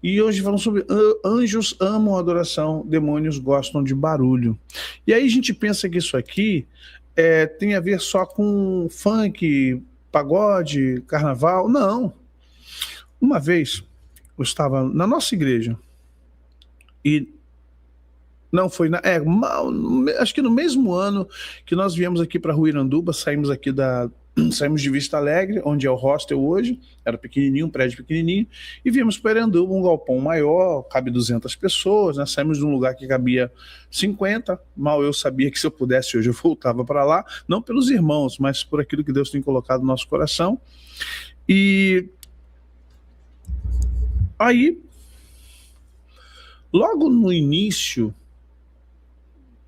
E hoje falamos sobre anjos amam adoração, demônios gostam de barulho. E aí a gente pensa que isso aqui tem a ver só com funk, pagode, carnaval. Não. Uma vez eu estava na nossa igreja e não foi acho que no mesmo ano que nós viemos aqui para Ruiranduba, saímos de Vista Alegre, onde é o hostel hoje, era pequenininho, um prédio pequenininho, e viemos para Iranduba, um galpão maior, cabe 200 pessoas, né? Saímos de um lugar que cabia 50, mal eu sabia que se eu pudesse hoje eu voltava para lá, não pelos irmãos, mas por aquilo que Deus tem colocado no nosso coração. E aí, logo no início,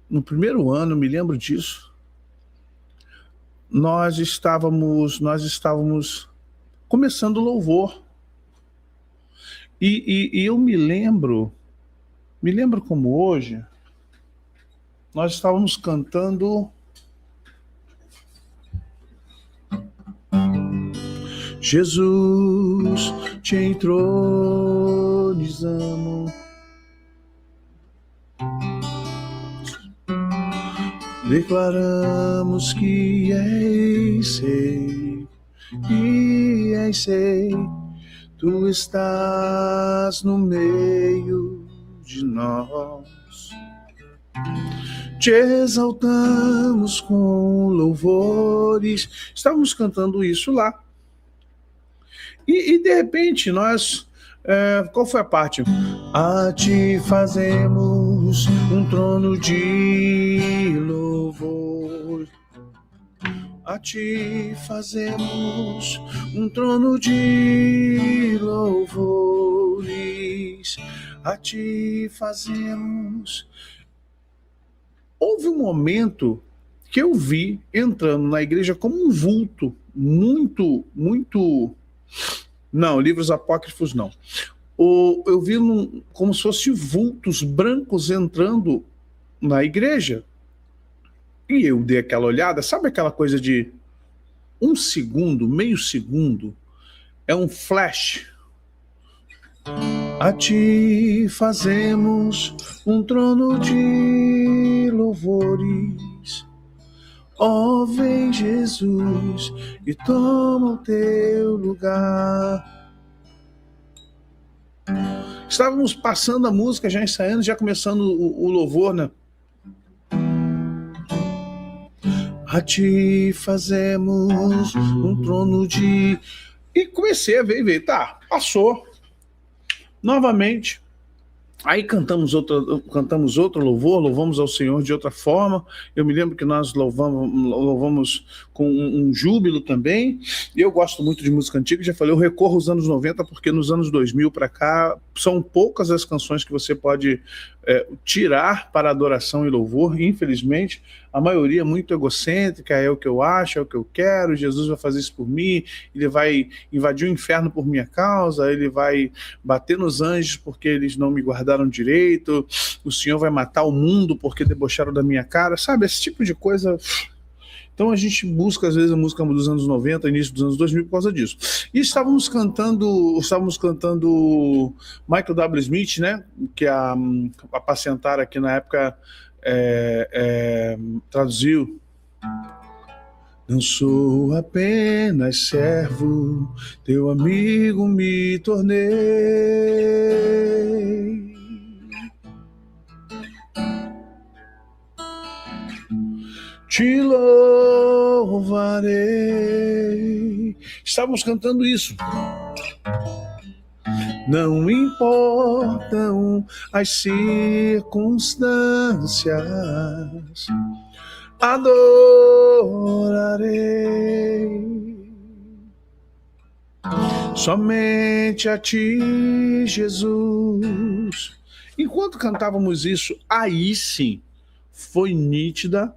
no primeiro ano, eu me lembro disso, nós estávamos começando o louvor. E eu me lembro como hoje, nós estávamos cantando Jesus, te entronizamos, declaramos que és Rei, tu estás no meio de nós. Te exaltamos com louvores. Estávamos cantando isso lá. E de repente nós... qual foi a parte? A ti fazemos um trono de louvor. A ti fazemos um trono de louvores. A ti fazemos... Houve um momento que eu vi entrando na igreja como um vulto, muito... Não, livros apócrifos não. Eu vi como se fossem vultos brancos entrando na igreja. E eu dei aquela olhada, sabe aquela coisa de 1 segundo, meio segundo? É um flash. A ti fazemos um trono de louvores. Ó, vem Jesus e toma o teu lugar. Estávamos passando a música, já ensaiando, já começando o louvor, né? A ti fazemos um trono de... E comecei a ver, tá, passou. Novamente. Aí cantamos outro louvor, louvamos ao Senhor de outra forma. Eu me lembro que nós louvamos com um júbilo também. E eu gosto muito de música antiga, já falei, eu recorro aos anos 90, porque nos anos 2000 para cá, são poucas as canções que você pode tirar para adoração e louvor, infelizmente. A maioria é muito egocêntrica, é o que eu acho, é o que eu quero, Jesus vai fazer isso por mim, ele vai invadir o inferno por minha causa, ele vai bater nos anjos porque eles não me guardaram direito, o Senhor vai matar o mundo porque debocharam da minha cara, sabe? Esse tipo de coisa. Então a gente busca às vezes a música dos anos 90, início dos anos 2000 por causa disso. E estávamos cantando Michael W. Smith, né? Que a Apacentar aqui na época traduziu. Não sou apenas servo, teu amigo me tornei. Te louvarei. Estávamos cantando isso. Não importam as circunstâncias, adorarei somente a ti, Jesus. Enquanto cantávamos isso, aí sim foi nítida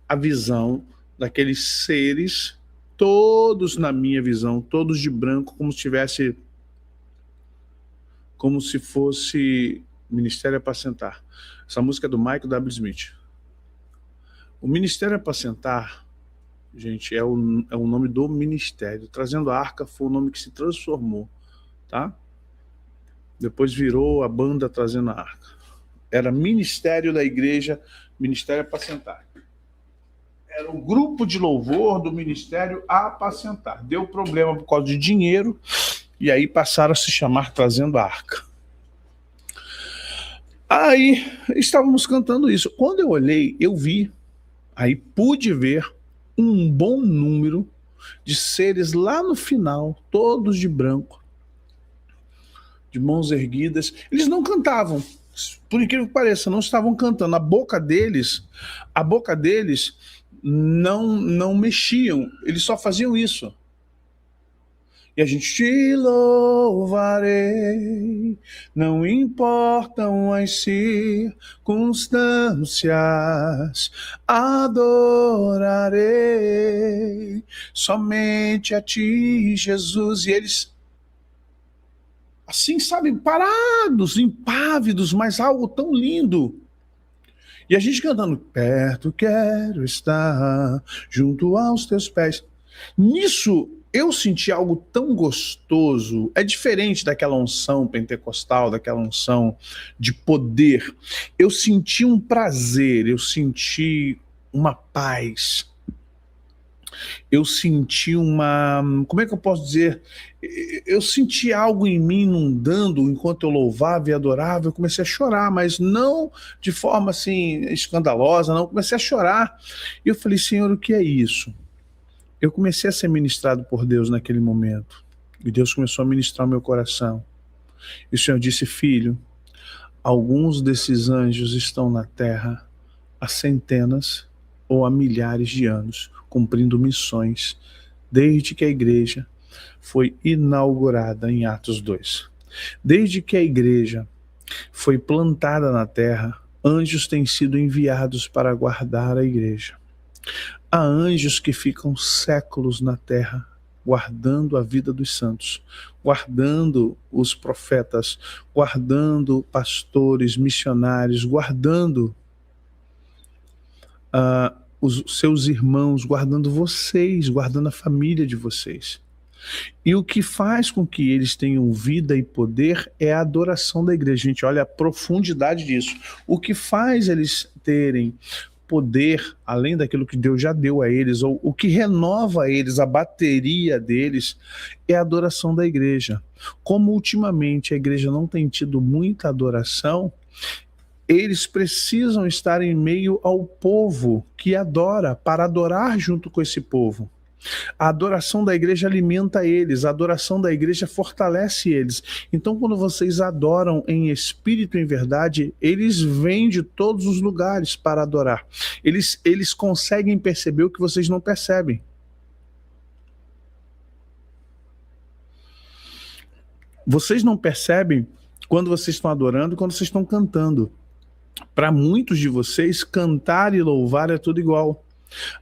a visão daqueles seres, todos na minha visão, todos de branco, como se fosse Ministério Apacentar. Essa música é do Michael W. Smith. O Ministério Apacentar, gente, é o nome do ministério. Trazendo a Arca foi o nome que se transformou, tá? depois virou a banda trazendo a arca. Era ministério da igreja, ministério apacentar. Era um grupo de louvor do ministério apacentar. Deu problema por causa de dinheiro, e aí passaram a se chamar Trazendo a Arca. Aí estávamos cantando isso. Quando eu olhei, eu vi, aí pude ver um bom número de seres lá no final, todos de branco, de mãos erguidas. Eles não cantavam, por incrível que pareça, não estavam cantando. A boca deles não mexiam, eles só faziam isso. E a gente te louvarei, não importam as circunstâncias, adorarei somente a ti, Jesus. E eles, assim, sabe, parados, impávidos, mas algo tão lindo. E a gente cantando, perto quero estar, junto aos teus pés. Nisso, eu senti algo tão gostoso. É diferente daquela unção pentecostal, daquela unção de poder. Eu senti um prazer, eu senti uma paz. Eu senti uma... Como é que eu posso dizer? Eu senti algo em mim inundando enquanto eu louvava e adorava. Eu comecei a chorar, mas não de forma assim escandalosa, não. Eu comecei a chorar. E eu falei, Senhor, o que é isso? Eu comecei a ser ministrado por Deus naquele momento. E Deus começou a ministrar o meu coração. E o Senhor disse, filho, alguns desses anjos estão na terra há centenas ou há milhares de anos, cumprindo missões, desde que a igreja foi inaugurada em Atos 2. Desde que a igreja foi plantada na terra, anjos têm sido enviados para guardar a igreja. Há anjos que ficam séculos na terra, guardando a vida dos santos, guardando os profetas, guardando pastores, missionários, guardando os seus irmãos, guardando vocês, guardando a família de vocês. E o que faz com que eles tenham vida e poder é a adoração da igreja. Gente, olha a profundidade disso. O que faz eles terem poder, além daquilo que Deus já deu a eles, ou o que renova a eles, a bateria deles, é a adoração da igreja. Como ultimamente a igreja não tem tido muita adoração, eles precisam estar em meio ao povo que adora, para adorar junto com esse povo. A adoração da igreja alimenta eles, a adoração da igreja fortalece eles. Então, quando vocês adoram em espírito e em verdade, eles vêm de todos os lugares para adorar. Eles conseguem perceber o que vocês não percebem. Vocês não percebem quando vocês estão adorando e quando vocês estão cantando. Para muitos de vocês, cantar e louvar é tudo igual.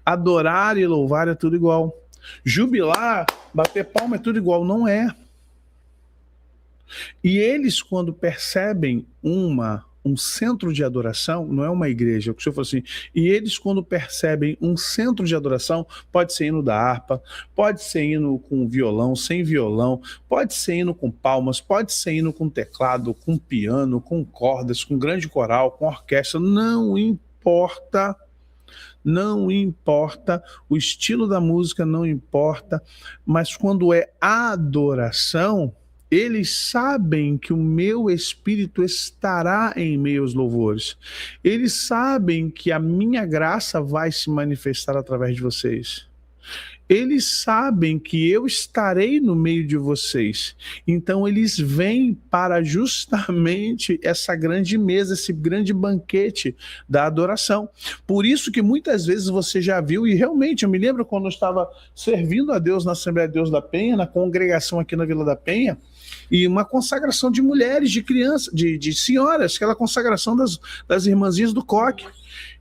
Adorar e louvar é tudo igual. Jubilar, bater palma é tudo igual. Não é. E eles, quando percebem um centro de adoração, não é uma igreja, o que o senhor falou assim, e eles, quando percebem um centro de adoração, pode ser hino da harpa, pode ser hino com violão, sem violão, pode ser hino com palmas, pode ser hino com teclado, com piano, com cordas, com grande coral, com orquestra, não importa. Não importa, o estilo da música não importa, mas quando é adoração, eles sabem que o meu espírito estará em meio aos louvores. Eles sabem que a minha graça vai se manifestar através de vocês. Eles sabem que eu estarei no meio de vocês. Então eles vêm para justamente essa grande mesa, esse grande banquete da adoração. Por isso que muitas vezes você já viu, e realmente eu me lembro quando eu estava servindo a Deus na Assembleia de Deus da Penha, na congregação aqui na Vila da Penha, e uma consagração de mulheres, de crianças, de senhoras, aquela consagração das irmãzinhas do coque.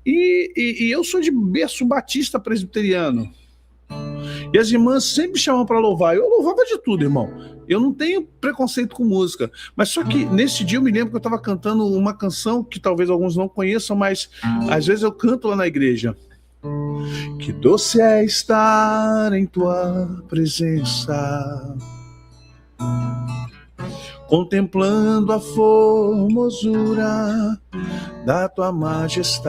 E eu sou de berço batista presbiteriano. E as irmãs sempre chamam para louvar. Eu louvava de tudo, irmão. Eu não tenho preconceito com música. Mas só que nesse dia eu me lembro que eu estava cantando uma canção que talvez alguns não conheçam, mas às vezes eu canto lá na igreja. Que doce é estar em tua presença, contemplando a formosura da tua majestade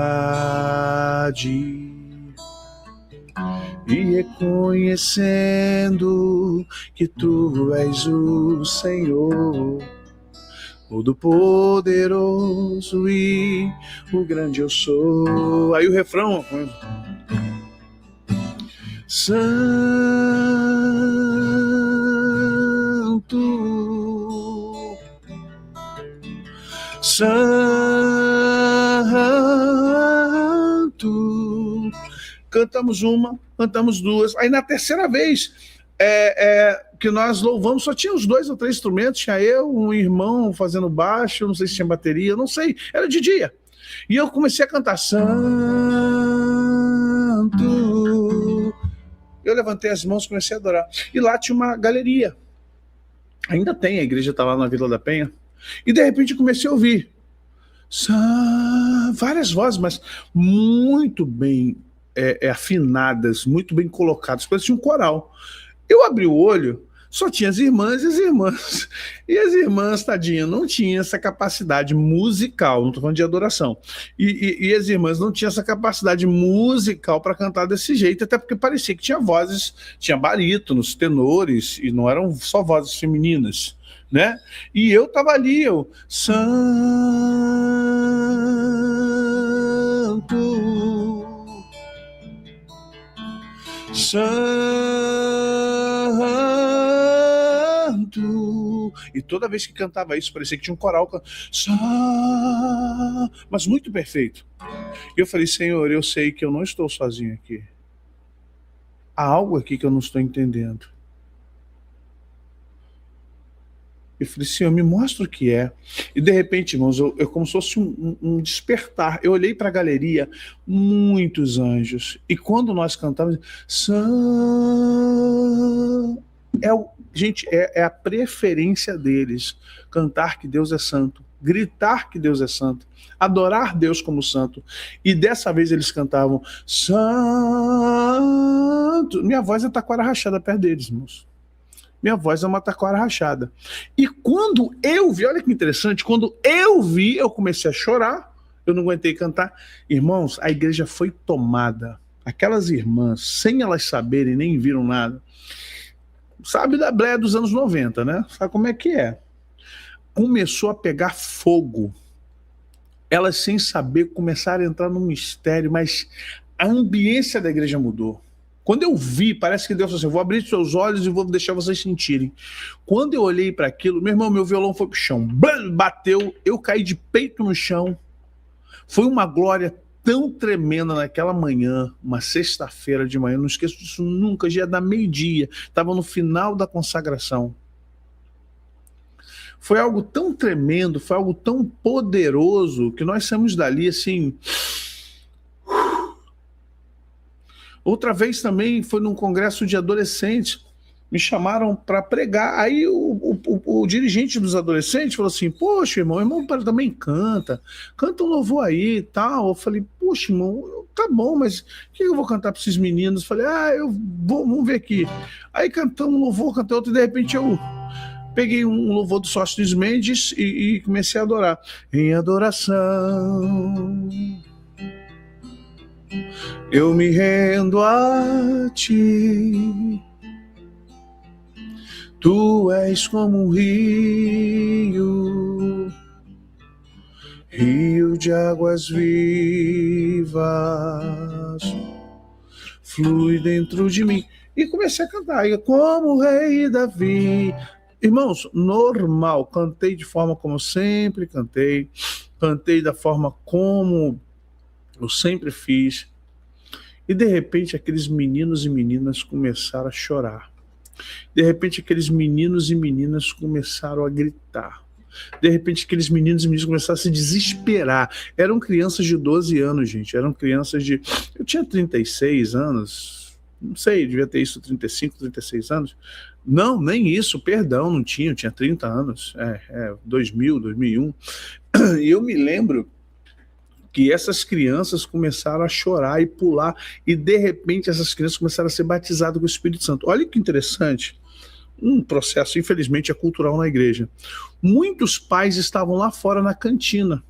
e reconhecendo que tu és o Senhor, Todo-Poderoso e o grande eu sou. Aí o refrão: Santo, Santo. Cantamos uma, cantamos duas. Aí na terceira vez que nós louvamos, só tinha os 2 ou 3 instrumentos. Tinha eu, um irmão fazendo baixo, não sei se tinha bateria, não sei, era de dia. E eu comecei a cantar Santo. Eu levantei as mãos, comecei a adorar. E lá tinha uma galeria. Ainda tem, a igreja está lá na Vila da Penha. E de repente eu comecei a ouvir várias vozes, mas muito bem afinadas, muito bem colocadas, parecia um coral. Eu abri o olho, só tinha as irmãs e as irmãs. E as irmãs, tadinha, não tinham essa capacidade musical, não estou falando de adoração. E as irmãs não tinham essa capacidade musical para cantar desse jeito, até porque parecia que tinha vozes, tinha barítonos, tenores, e não eram só vozes femininas, né? E eu estava ali, eu... Santo, Santo. E toda vez que cantava isso, parecia que tinha um coral, mas muito perfeito. E eu falei: Senhor, eu sei que eu não estou sozinho aqui. Há algo aqui que eu não estou entendendo. Eu falei: Senhor, me mostra o que é. E de repente, irmãos, eu como se fosse um despertar. Eu olhei para a galeria, muitos anjos. E quando nós cantamos, gente, é a preferência deles. Cantar que Deus é santo, gritar que Deus é santo, adorar Deus como santo. E dessa vez eles cantavam santo. Minha voz é taquara rachada perto deles, irmãos. Minha voz é uma taquara rachada. E quando eu vi, olha que interessante, quando eu vi, eu comecei a chorar, eu não aguentei cantar. Irmãos, a igreja foi tomada. Aquelas irmãs, sem elas saberem, nem viram nada. Sabe da Bleia dos anos 90, né? Sabe como é que é? Começou a pegar fogo. Elas, sem saber, começaram a entrar no mistério, mas a ambiência da igreja mudou. Quando eu vi, parece que Deus falou assim: vou abrir os seus olhos e vou deixar vocês sentirem. Quando eu olhei para aquilo, meu irmão, meu violão foi pro chão, bateu, eu caí de peito no chão. Foi uma glória tão tremenda naquela manhã, uma sexta-feira de manhã, não esqueço disso nunca, já da meio-dia, estava no final da consagração. Foi algo tão tremendo, foi algo tão poderoso, que nós saímos dali assim... Outra vez também foi num congresso de adolescentes, me chamaram para pregar. Aí o dirigente dos adolescentes falou assim: poxa, irmão também canta um louvor aí e tal. Eu falei: poxa, irmão, tá bom, mas o que eu vou cantar para esses meninos? Eu falei: vamos ver aqui. Aí cantamos um louvor, cantei outro, e de repente eu peguei um louvor do Sóstenes Mendes e comecei a adorar. Em adoração eu me rendo a ti, tu és como um rio, rio de águas vivas, flui dentro de mim. E comecei a cantar, como o rei Davi. Irmãos, normal, cantei de forma como eu sempre cantei da forma como eu sempre fiz. E de repente aqueles meninos e meninas começaram a chorar. De repente aqueles meninos e meninas começaram a gritar. De repente aqueles meninos e meninas começaram a se desesperar. Eram crianças de 12 anos, gente. Eram crianças de... Eu tinha 36 anos. Não sei, devia ter isso 35, 36 anos. Não, nem isso, perdão, não tinha. Eu tinha 30 anos. 2000, 2001. E eu me lembro que essas crianças começaram a chorar e pular, e de repente essas crianças começaram a ser batizadas com o Espírito Santo. Olha que interessante, um processo, infelizmente, é cultural na igreja. Muitos pais estavam lá fora na cantina,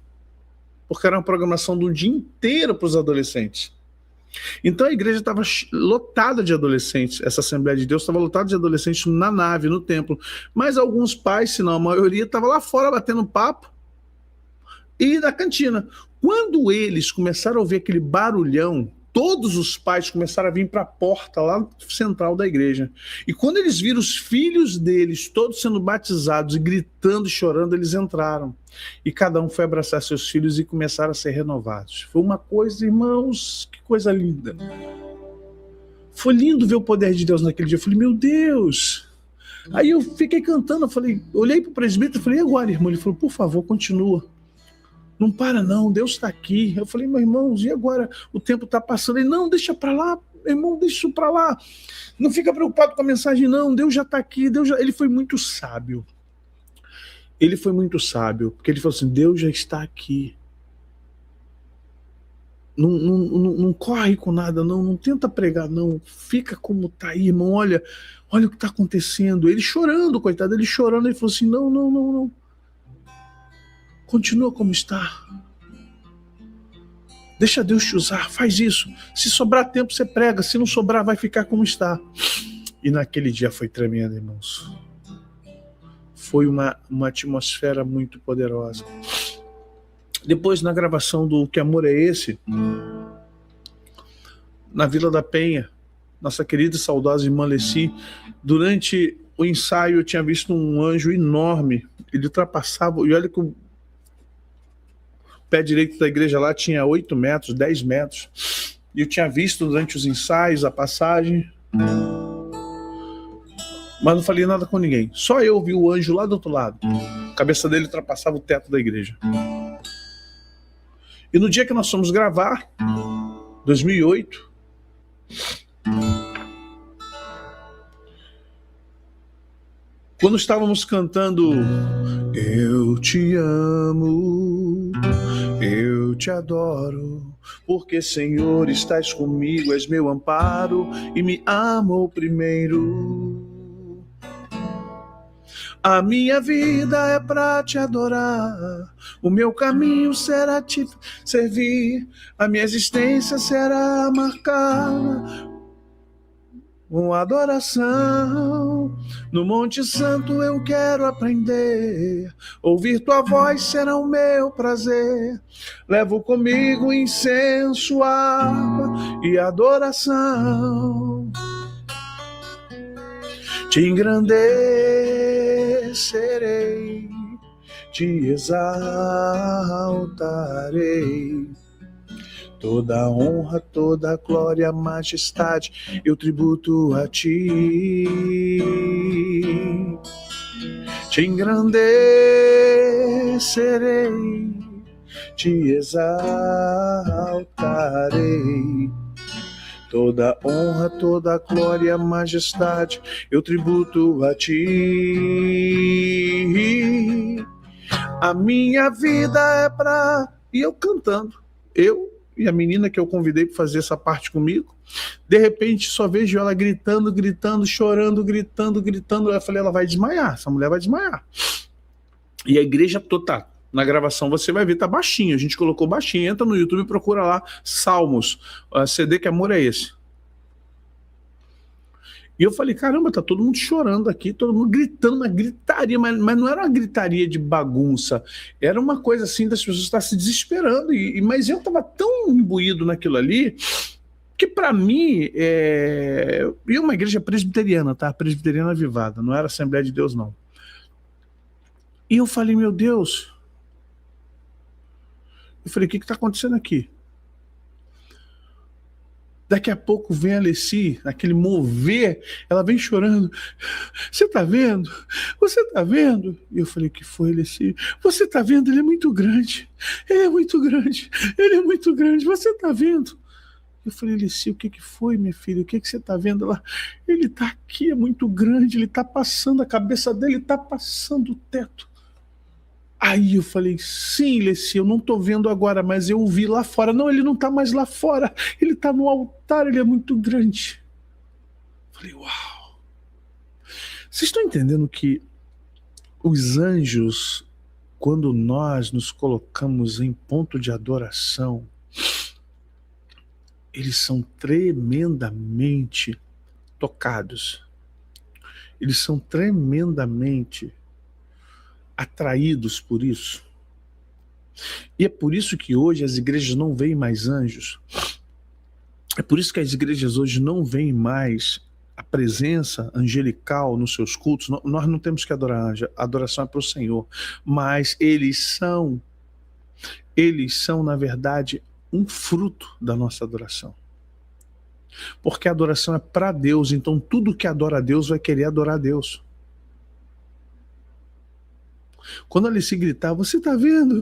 porque era uma programação do dia inteiro para os adolescentes. Então a igreja estava lotada de adolescentes, essa Assembleia de Deus estava lotada de adolescentes na nave, no templo, mas alguns pais, se não a maioria, estava lá fora batendo papo e na cantina. Quando eles começaram a ouvir aquele barulhão, todos os pais começaram a vir para a porta lá central da igreja. E quando eles viram os filhos deles todos sendo batizados e gritando e chorando, eles entraram. E cada um foi abraçar seus filhos e começaram a ser renovados. Foi uma coisa, irmãos, que coisa linda. Foi lindo ver o poder de Deus naquele dia. Eu falei, meu Deus. Aí eu fiquei cantando, eu falei, olhei para o presbítero e falei, e agora, irmão? Ele falou, por favor, continua. Não para não, Deus está aqui. Eu falei, meus irmãos, e agora? O tempo está passando. Ele, não, deixa para lá, irmão, deixa isso para lá. Não fica preocupado com a mensagem, não. Deus já está aqui. Ele foi muito sábio. Ele foi muito sábio, porque ele falou assim, Deus já está aqui. Não corre com nada, não tenta pregar, não. Fica como está aí, irmão. Olha o que está acontecendo. Ele chorando, coitado, ele chorando. Ele falou assim, não. Continua como está. Deixa Deus te usar, faz isso. Se sobrar tempo, você prega. Se não sobrar, vai ficar como está. E naquele dia foi tremendo, irmãos. Foi uma atmosfera muito poderosa. Depois, na gravação do Que Amor é Esse, na Vila da Penha, nossa querida e saudosa irmã Leci, durante o ensaio eu tinha visto um anjo enorme. Ele ultrapassava, e olha que o pé direito da igreja lá tinha 8 metros, 10 metros. E eu tinha visto durante os ensaios a passagem, mas não falei nada com ninguém. Só eu vi o anjo lá do outro lado. A cabeça dele ultrapassava o teto da igreja. E no dia que nós fomos gravar, 2008, quando estávamos cantando Eu te amo, eu te adoro, porque Senhor estás comigo, és meu amparo e me amou primeiro. A minha vida é pra te adorar, o meu caminho será te servir, a minha existência será marcada com adoração. No Monte Santo eu quero aprender, ouvir tua voz será o meu prazer. Levo comigo incenso, harpa e adoração. Te engrandecerei, te exaltarei. Toda honra, toda glória, majestade, eu tributo a ti. Te engrandecerei, te exaltarei. Toda honra, toda glória, majestade, eu tributo a ti. A minha vida é pra... E eu cantando, eu e a menina que eu convidei para fazer essa parte comigo, de repente só vejo ela gritando, chorando, gritando. Eu falei, ela vai desmaiar, essa mulher vai desmaiar. E a igreja toda, na gravação você vai ver, tá baixinho, a gente colocou baixinho, entra no YouTube e procura lá, Salmos, CD Que Amor é Esse. E eu falei, caramba, tá todo mundo chorando aqui, todo mundo gritando, uma gritaria, mas não era uma gritaria de bagunça, era uma coisa assim das pessoas estar se desesperando, mas eu estava tão imbuído naquilo ali, que para mim, é uma igreja presbiteriana, tá? Presbiteriana avivada, não era Assembleia de Deus, não. E eu falei, meu Deus, o que está acontecendo aqui? Daqui a pouco vem a Leci, aquele mover, ela vem chorando. Você tá vendo? Você tá vendo? E eu falei, que foi, Leci? Você tá vendo? Ele é muito grande. Ele é muito grande. Ele é muito grande. Você tá vendo? Eu falei, Leci, o que foi, minha filha? O que você tá vendo lá? Ele tá aqui, é muito grande. Ele tá passando, a cabeça dele tá passando o teto. Aí eu falei, sim, Leci, eu não tô vendo agora, mas eu o vi lá fora. Não, ele não tá mais lá fora, ele tá no altar, ele é muito grande. Falei, uau. Vocês estão entendendo que os anjos, quando nós nos colocamos em ponto de adoração, eles são tremendamente tocados. Eles são tremendamente atraídos por isso. E é por isso que hoje as igrejas não veem mais anjos. É por isso que as igrejas hoje não veem mais a presença angelical nos seus cultos. Nós não temos que adorar anjo, a adoração é para o Senhor. Mas eles são, na verdade, um fruto da nossa adoração. Porque a adoração é para Deus, então tudo que adora a Deus vai querer adorar a Deus. Quando Alice gritar, você está vendo,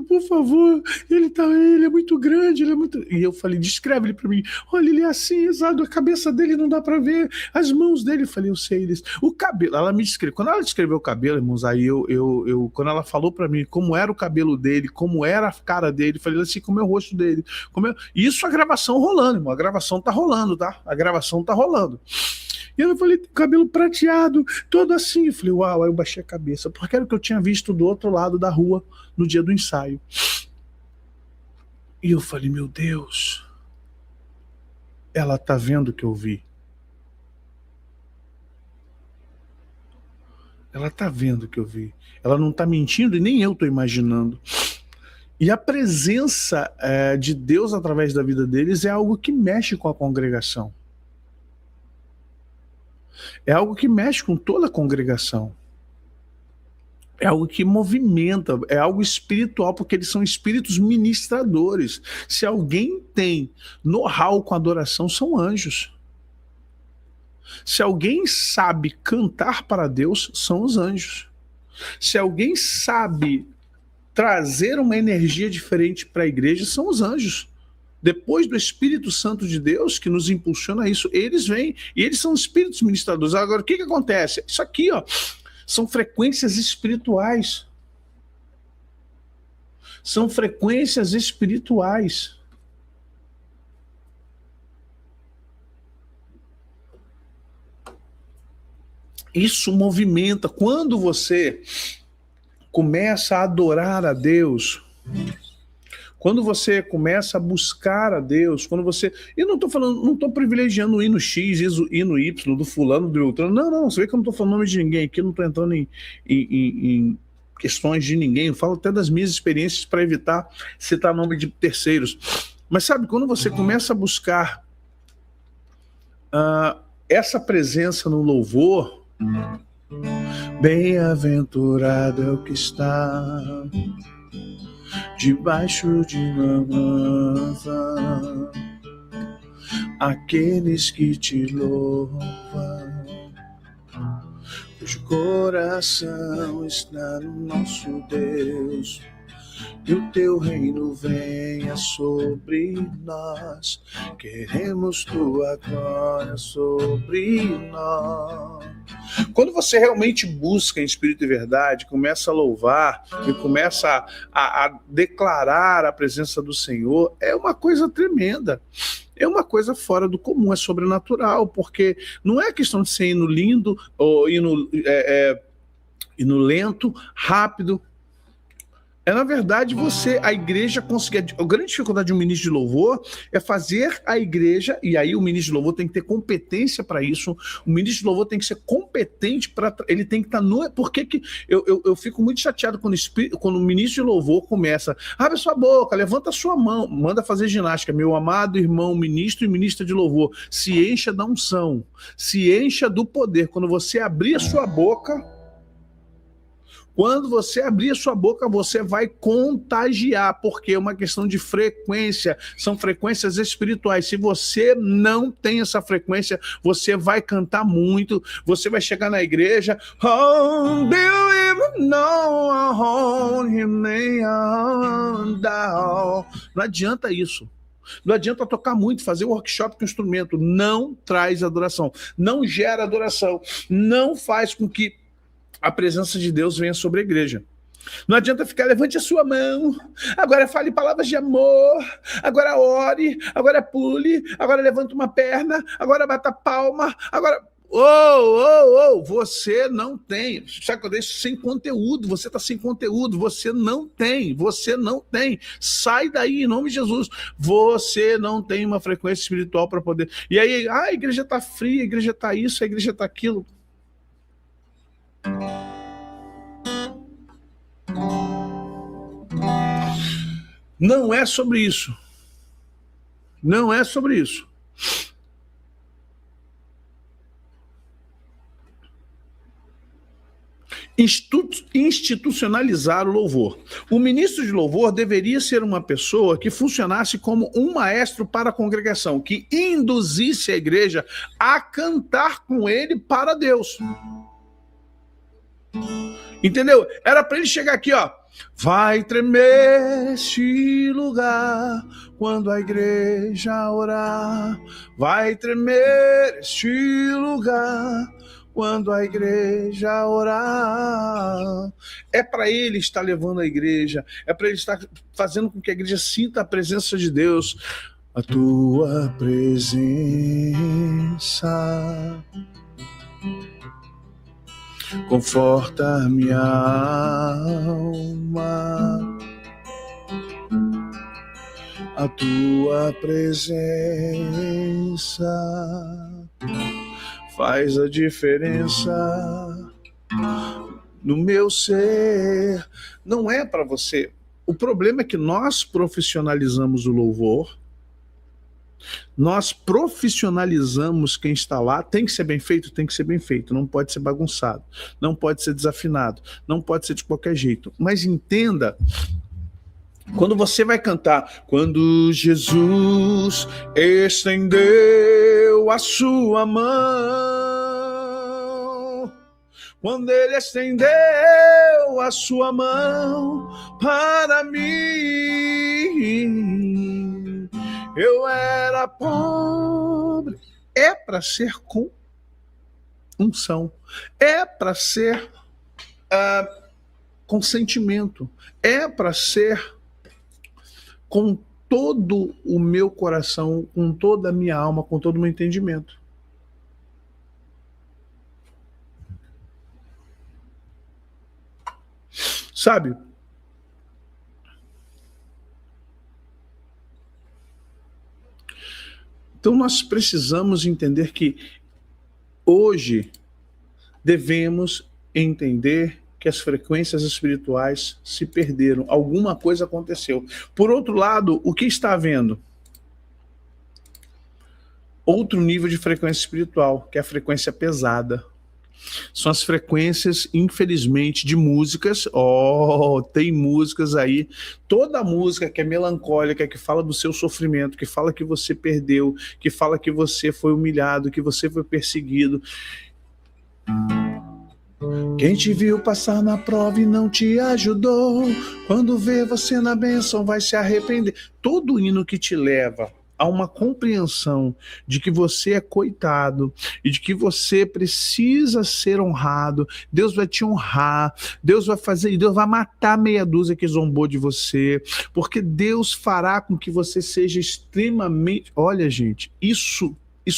por favor, ele é muito grande, ele é muito... E eu falei, descreve ele para mim. Olha, ele é assim, exato, a cabeça dele não dá para ver, as mãos dele, eu falei, eu sei, Alice. O cabelo, ela me descreveu, quando ela descreveu o cabelo, irmãos, aí quando ela falou para mim como era o cabelo dele, como era a cara dele, eu falei assim, como é o rosto dele. Isso a gravação rolando, irmão, a gravação tá rolando, tá? A gravação tá rolando. E eu falei, tem cabelo prateado, todo assim. Eu falei, uau, aí eu baixei a cabeça, porque era o que eu tinha visto do outro lado da rua no dia do ensaio. E eu falei, meu Deus, ela tá vendo o que eu vi. Ela tá vendo o que eu vi. Ela não tá mentindo e nem eu tô imaginando. E a presença de Deus através da vida deles é algo que mexe com a congregação. É algo que mexe com toda a congregação. É algo que movimenta, é algo espiritual, porque eles são espíritos ministradores. Se alguém tem know-how com adoração, são anjos. Se alguém sabe cantar para Deus, são os anjos. Se alguém sabe trazer uma energia diferente para a igreja, são os anjos. Depois do Espírito Santo de Deus, que nos impulsiona a isso, eles vêm e eles são espíritos ministradores. Agora, o que acontece? Isso aqui, ó, são frequências espirituais. São frequências espirituais. Isso movimenta. Quando você começa a adorar a Deus, quando você começa a buscar a Deus, quando você... E não estou falando, não estou privilegiando o hino X, hino Y, do fulano, do Beltrano. Não, você vê que eu não estou falando nome de ninguém aqui, eu não estou entrando em questões de ninguém. Eu falo até das minhas experiências para evitar citar nome de terceiros. Mas sabe, quando você começa a buscar essa presença no louvor, bem-aventurado é o que está debaixo de uma asa, aqueles que te louvam, cujo coração está no nosso Deus, que o teu reino venha sobre nós, queremos tua glória sobre nós. Quando você realmente busca em espírito e verdade, começa a louvar e começa a declarar a presença do Senhor, é uma coisa tremenda. É uma coisa fora do comum, é sobrenatural, porque não é questão de ser hino lindo ou hino lento, rápido. É, na verdade, a igreja conseguir... A grande dificuldade de um ministro de louvor é fazer a igreja, e aí o ministro de louvor tem que ter competência para isso, o ministro de louvor tem que ser competente para... Ele tem que estar no... Por que eu fico muito chateado quando o ministro de louvor começa, abre sua boca, levanta a sua mão, manda fazer ginástica, meu amado irmão ministro e ministra de louvor, se encha da unção, se encha do poder. Quando você abrir a sua boca... Quando você abrir a sua boca, você vai contagiar, porque é uma questão de frequência, são frequências espirituais. Se você não tem essa frequência, você vai cantar muito, você vai chegar na igreja, não adianta isso. Não adianta tocar muito, fazer workshop com instrumento, não traz adoração, não gera adoração, não faz com que a presença de Deus venha sobre a igreja. Não adianta ficar, levante a sua mão, agora fale palavras de amor, agora ore, agora pule, agora levanta uma perna, agora bata palma, agora... Você não tem. Sabe que eu deixo sem conteúdo? Você está sem conteúdo. Você não tem. Você não tem. Sai daí, em nome de Jesus. Você não tem uma frequência espiritual para poder. E aí, a igreja está fria, a igreja está isso, a igreja está aquilo. Não é sobre isso. Não é sobre isso. Institucionalizar o louvor. O ministro de louvor deveria ser uma pessoa que funcionasse como um maestro para a congregação, que induzisse a igreja a cantar com ele para Deus. Entendeu? Era para ele chegar aqui, ó. Vai tremer este lugar quando a igreja orar. Vai tremer este lugar quando a igreja orar. É para ele estar levando a igreja, é para ele estar fazendo com que a igreja sinta a presença de Deus. A tua presença conforta minha alma, a tua presença faz a diferença no meu ser. Não é para você. O problema é que nós profissionalizamos o louvor, nós profissionalizamos quem está lá. Tem que ser bem feito? Tem que ser bem feito. Não pode ser bagunçado, não pode ser desafinado, não pode ser de qualquer jeito. Mas entenda, quando você vai cantar, quando Jesus estendeu a sua mão, quando ele estendeu a sua mão para mim, eu era pobre. É para ser com unção, é para ser com sentimento, é para ser com todo o meu coração, com toda a minha alma, com todo o meu entendimento. Sabe? Então nós precisamos entender que hoje devemos entender que as frequências espirituais se perderam. Alguma coisa aconteceu. Por outro lado, o que está havendo? Outro nível de frequência espiritual, que é a frequência pesada. São as frequências, infelizmente, de músicas. Tem músicas aí. Toda música que é melancólica, que fala do seu sofrimento, que fala que você perdeu, que fala que você foi humilhado, que você foi perseguido. Quem te viu passar na prova e não te ajudou, quando vê você na bênção vai se arrepender. Todo hino que te leva a uma compreensão de que você é coitado e de que você precisa ser honrado, Deus vai te honrar, Deus vai fazer, Deus vai matar meia dúzia que zombou de você, porque Deus fará com que você seja extremamente... Olha, gente, isso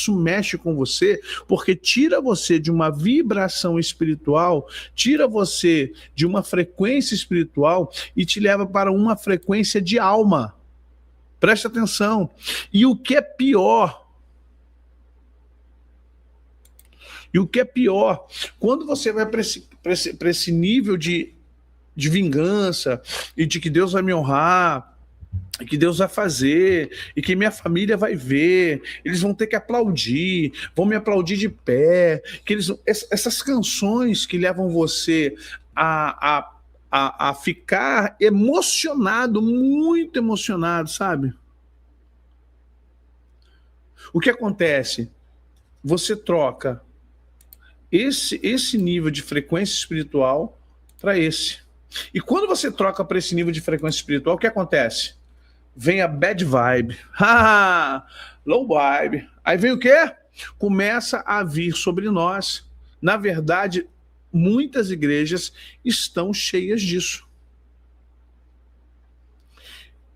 mexe com você, porque tira você de uma vibração espiritual, tira você de uma frequência espiritual e te leva para uma frequência de alma. Preste atenção. E o que é pior? Quando você vai para esse nível de vingança e de que Deus vai me honrar, e que Deus vai fazer, e que minha família vai ver, eles vão ter que aplaudir, vão me aplaudir de pé, que essas canções que levam você a ficar emocionado, muito emocionado, sabe? O que acontece? Você troca esse nível de frequência espiritual para esse. E quando você troca para esse nível de frequência espiritual, o que acontece? Vem a bad vibe, low vibe. Aí vem o quê? Começa a vir sobre nós. Na verdade, muitas igrejas estão cheias disso.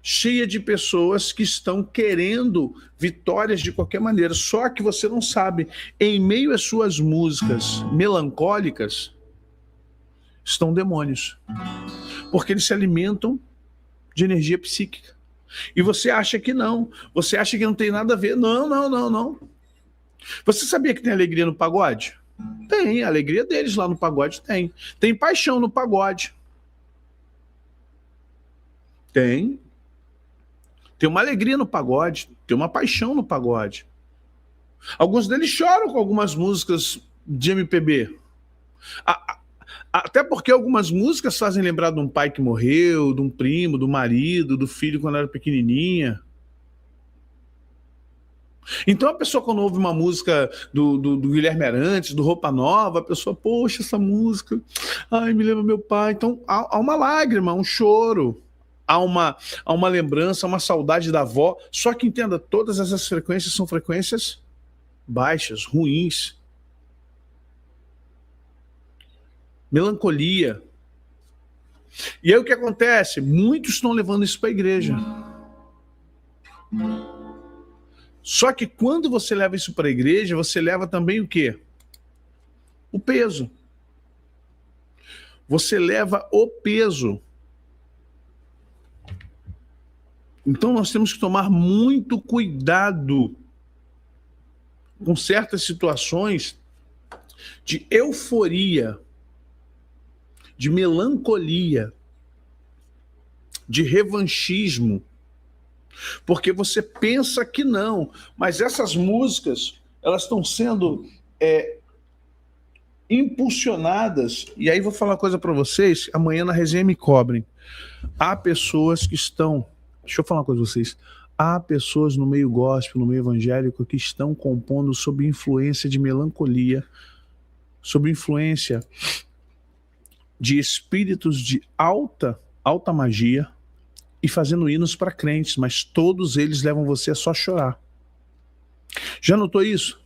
cheia de pessoas que estão querendo vitórias de qualquer maneira. Só que você não sabe, em meio às suas músicas melancólicas, estão demônios. Porque eles se alimentam de energia psíquica. E você acha que não. Você acha que não tem nada a ver. Não, não, não, não. Você sabia que tem alegria no pagode? Tem, a alegria deles lá no pagode tem. Tem paixão no pagode. Tem. Tem uma alegria no pagode, tem uma paixão no pagode. Alguns deles choram com algumas músicas de MPB. Até porque algumas músicas fazem lembrar de um pai que morreu, de um primo, do marido, do filho quando era pequenininha. Então a pessoa, quando ouve uma música do Guilherme Arantes, do Roupa Nova, a pessoa, poxa, essa música, ai, me lembra meu pai. Então há uma lágrima, um choro, há uma lembrança, uma saudade da avó. Só que entenda, todas essas frequências são frequências baixas, ruins. Melancolia. E aí o que acontece? Muitos estão levando isso para a igreja. Só que quando você leva isso para a igreja, você leva também o quê? O peso. Você leva o peso. Então nós temos que tomar muito cuidado com certas situações de euforia, de melancolia, de revanchismo. Porque você pensa que não, mas essas músicas, elas estão sendo impulsionadas, e aí vou falar uma coisa para vocês, amanhã na resenha me cobrem. Há pessoas que estão, deixa eu falar uma coisa para vocês, há pessoas no meio gospel, no meio evangélico, que estão compondo sob influência de melancolia, sob influência de espíritos de alta magia, e fazendo hinos para crentes, mas todos eles levam você a só chorar. Já notou isso?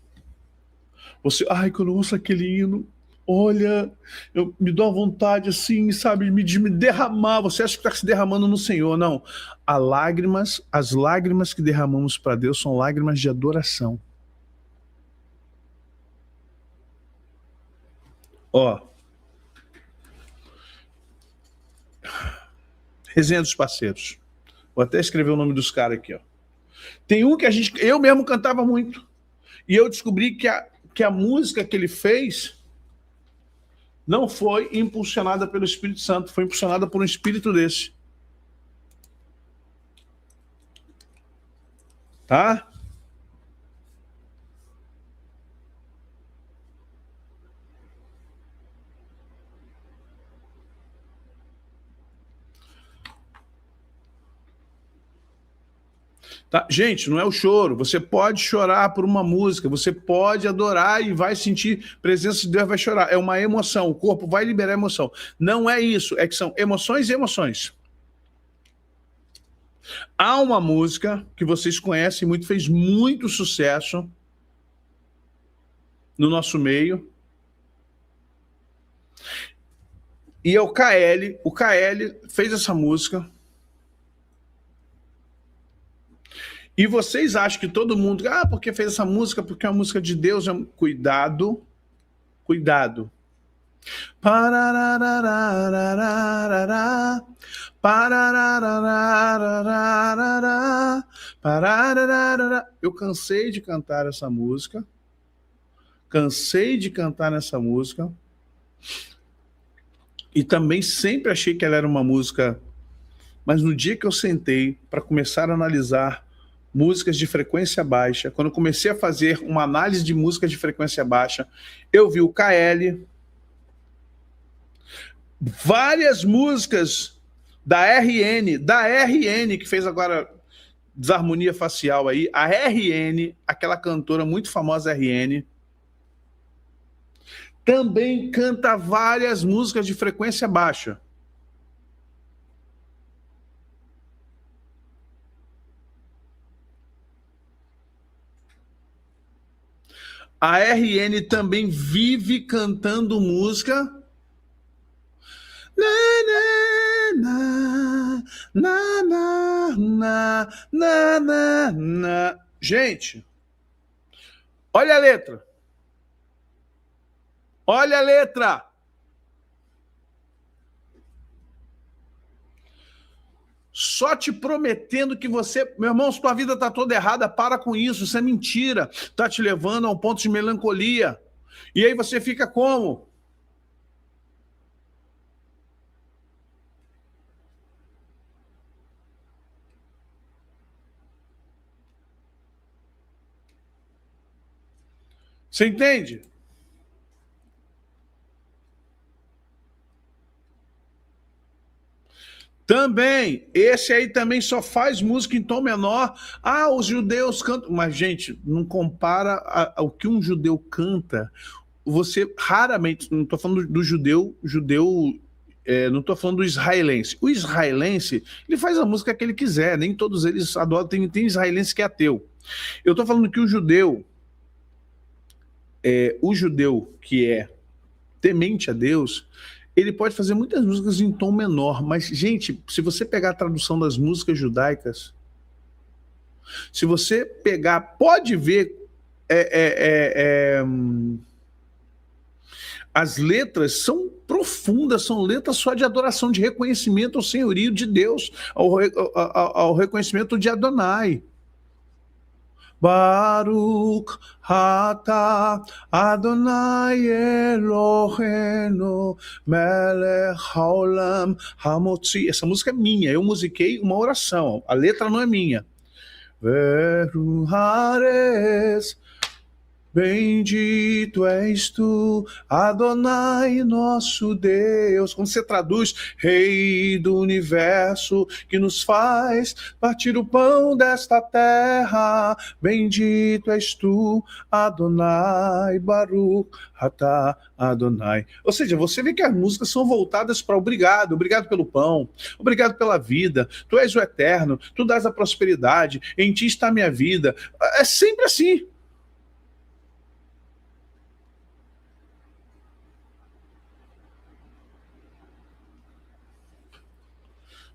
Você, ai, quando eu ouço aquele hino, olha, eu me dou a vontade assim, sabe, de me derramar. Você acha que está se derramando no Senhor? Não. As lágrimas que derramamos para Deus são lágrimas de adoração. Ó. Resenha dos Parceiros. Vou até escrever o nome dos caras aqui, ó. Tem um que eu mesmo cantava muito. E eu descobri que a música que ele fez não foi impulsionada pelo Espírito Santo, foi impulsionada por um espírito desse. Tá? Tá? Gente, não é o choro. Você pode chorar por uma música, você pode adorar e vai sentir presença de Deus, vai chorar. É uma emoção, o corpo vai liberar emoção. Não é isso, é que são emoções e emoções. Há uma música que vocês conhecem muito, fez muito sucesso no nosso meio. E é o KL. O KL fez essa música. E vocês acham que todo mundo, porque fez essa música, porque é uma música de Deus, cuidado, cuidado. Eu cansei de cantar essa música, e também sempre achei que ela era uma música, mas no dia que eu sentei para começar a analisar músicas de frequência baixa, quando eu comecei a fazer uma análise de músicas de frequência baixa, eu vi o KL, várias músicas da RN, que fez agora desarmonia facial aí, a RN, aquela cantora muito famosa RN, também canta várias músicas de frequência baixa. A RN também vive cantando música. Na, na, na, na, na, na. Gente, olha a letra. Olha a letra. Só te prometendo que você... Meu irmão, se tua vida está toda errada, para com isso. Isso é mentira. Está te levando a um ponto de melancolia. E aí você fica como? Você entende? Também, esse aí também só faz música em tom menor. Ah, os judeus cantam. Mas, gente, não compara ao que um judeu canta. Você raramente, não estou falando do judeu, não estou falando do israelense. O israelense, ele faz a música que ele quiser, nem todos eles adoram, tem israelense que é ateu. Eu estou falando que o judeu que é temente a Deus, ele pode fazer muitas músicas em tom menor, mas, gente, se você pegar a tradução das músicas judaicas, se você pegar, pode ver as letras são profundas, são letras só de adoração, de reconhecimento ao senhorio de Deus, ao reconhecimento de Adonai. Baruch Ata Adonai Eloheinu Melech Haolam Hamotzi. Essa música é minha, eu musiquei uma oração, a letra não é minha. Veru Hares, bendito és tu, Adonai, nosso Deus. Quando você traduz, Rei do universo, que nos faz partir o pão desta terra, bendito és tu, Adonai, Baruch Atah Adonai. Ou seja, você vê que as músicas são voltadas para obrigado pelo pão, obrigado pela vida, tu és o eterno, tu dás a prosperidade, em ti está a minha vida. É sempre assim.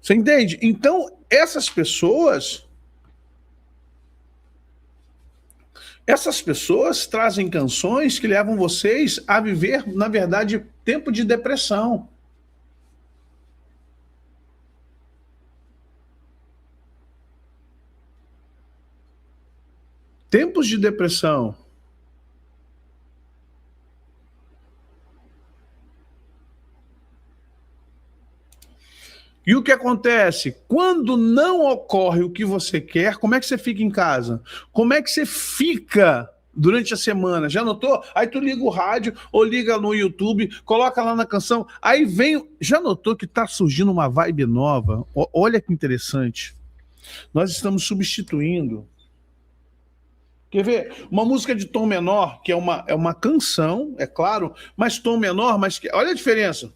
Você entende? Então, essas pessoas trazem canções que levam vocês a viver, na verdade, tempo de depressão. Tempos de depressão. E o que acontece? Quando não ocorre o que você quer, como é que você fica em casa? Como é que você fica durante a semana? Já notou? Aí tu liga o rádio ou liga no YouTube, coloca lá na canção, aí vem... Já notou que tá surgindo uma vibe nova? Olha que interessante. Nós estamos substituindo... Quer ver? Uma música de tom menor, que é uma canção, é claro, mas tom menor, mas... Olha a diferença.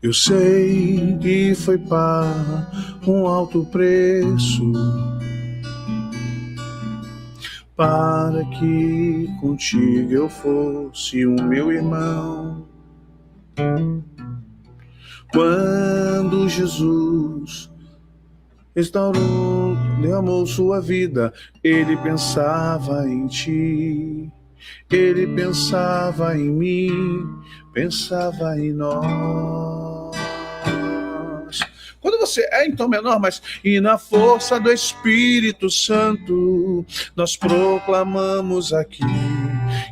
Eu sei que foi para um alto preço, para que contigo eu fosse o meu irmão. Quando Jesus restaurou, derramou sua vida, ele pensava em ti, ele pensava em mim, pensava em nós. Quando você é em tom menor, mas e na força do Espírito Santo, nós proclamamos aqui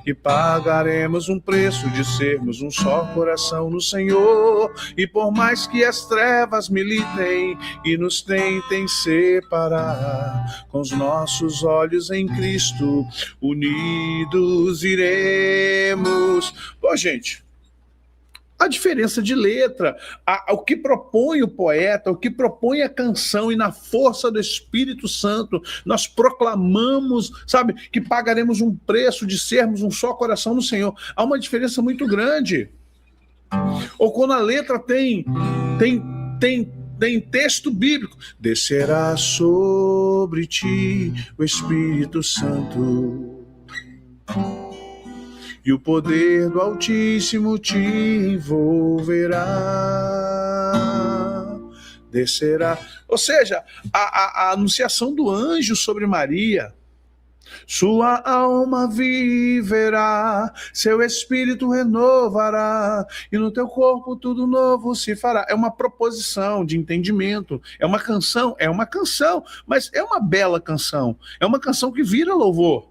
que pagaremos um preço de sermos um só coração no Senhor. E por mais que as trevas militem e nos tentem separar, com os nossos olhos em Cristo, unidos iremos. Pô, gente, a diferença de letra, o que propõe o poeta, o que propõe a canção, e na força do Espírito Santo, nós proclamamos, sabe, que pagaremos um preço de sermos um só coração no Senhor. Há uma diferença muito grande. Ou quando a letra tem texto bíblico. Descerá sobre ti o Espírito Santo e o poder do Altíssimo te envolverá. Descerá. Ou seja, a anunciação do anjo sobre Maria. Sua alma viverá, seu espírito renovará, e no teu corpo tudo novo se fará. É uma proposição de entendimento, é uma canção, mas é uma bela canção, é uma canção que vira louvor.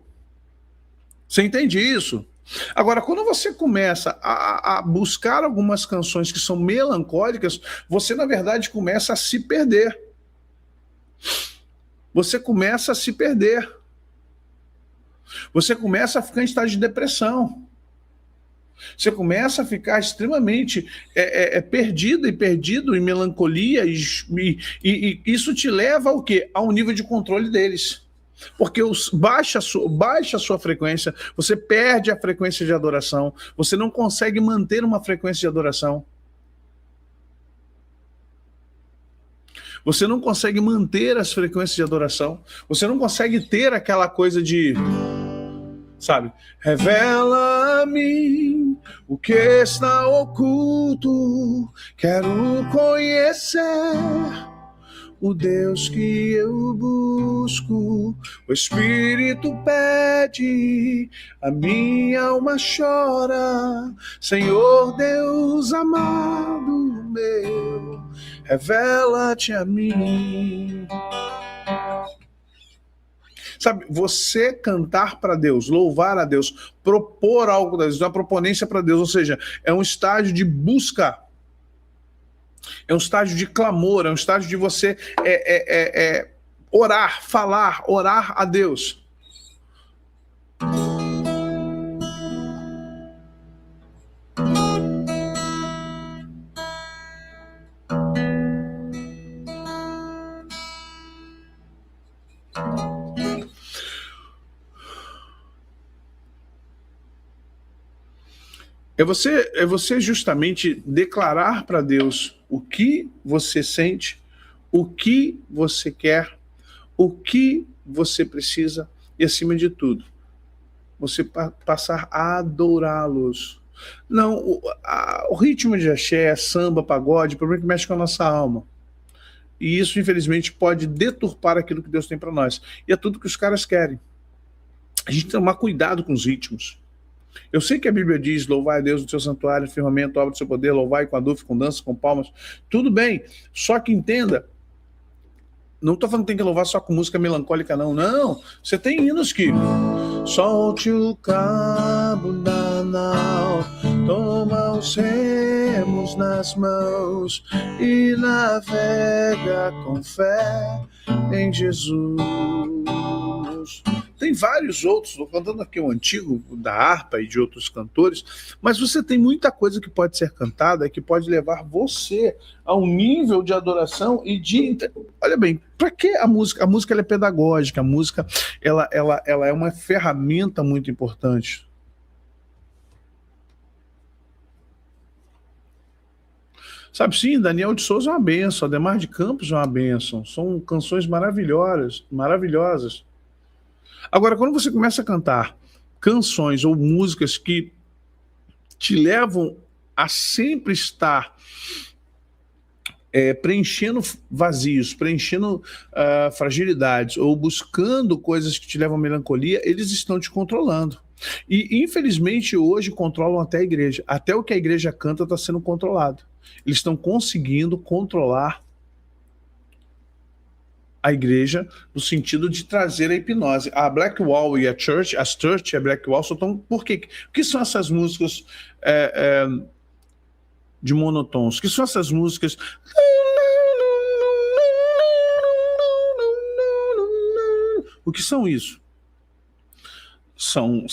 Você entende isso? Agora, quando você começa a buscar algumas canções que são melancólicas, você, na verdade, começa a se perder. Você começa a se perder. Você começa a ficar em estado de depressão. Você começa a ficar extremamente perdido em melancolia e isso te leva ao quê? A um nível de controle deles. Porque baixa a sua frequência, você perde a frequência de adoração, você não consegue manter uma frequência de adoração. Você não consegue manter as frequências de adoração. Você não consegue ter aquela coisa de... Sabe? Revela-me o que está oculto. Quero conhecer o Deus que eu busco. O Espírito pede, a minha alma chora. Senhor Deus amado meu, revela-te a mim. Sabe, você cantar para Deus, louvar a Deus, propor algo a Deus, uma proponência para Deus, ou seja, é um estágio de busca, é um estágio de clamor, é um estágio de você orar, falar, orar a Deus. É você justamente declarar para Deus o que você sente, o que você quer, o que você precisa e, acima de tudo, você passar a adorá-los. Não, o ritmo de axé, samba, pagode, o problema é que mexe com a nossa alma. E isso, infelizmente, pode deturpar aquilo que Deus tem para nós. E é tudo que os caras querem. A gente tem que tomar cuidado com os ritmos. Eu sei que a Bíblia diz, louvai a Deus no seu santuário, firmamento, obra do seu poder, louvai com adufo, com dança, com palmas. Tudo bem, só que entenda, não estou falando que tem que louvar só com música melancólica, não. Não, você tem hinos que... Solte o cabo da nau, toma os remos nas mãos e navega com fé em Jesus. Tem vários outros, estou cantando aqui o antigo da harpa e de outros cantores, mas você tem muita coisa que pode ser cantada, que pode levar você a um nível de adoração e de... Olha bem, para que a música? A música ela é pedagógica, a música ela é uma ferramenta muito importante. Sabe, sim, Daniel de Souza é uma bênção, Ademar de Campos é uma bênção, são canções maravilhosas. Agora, quando você começa a cantar canções ou músicas que te levam a sempre estar preenchendo vazios, preenchendo fragilidades ou buscando coisas que te levam à melancolia, eles estão te controlando. E, infelizmente, hoje controlam até a igreja. Até o que a igreja canta está sendo controlado. Eles estão conseguindo controlar a igreja no sentido de trazer a hipnose. A Black Wall e a Church, as Church e a Black Wall só estão... Por quê? O que são essas músicas de monotons? O que são essas músicas... O que são isso? São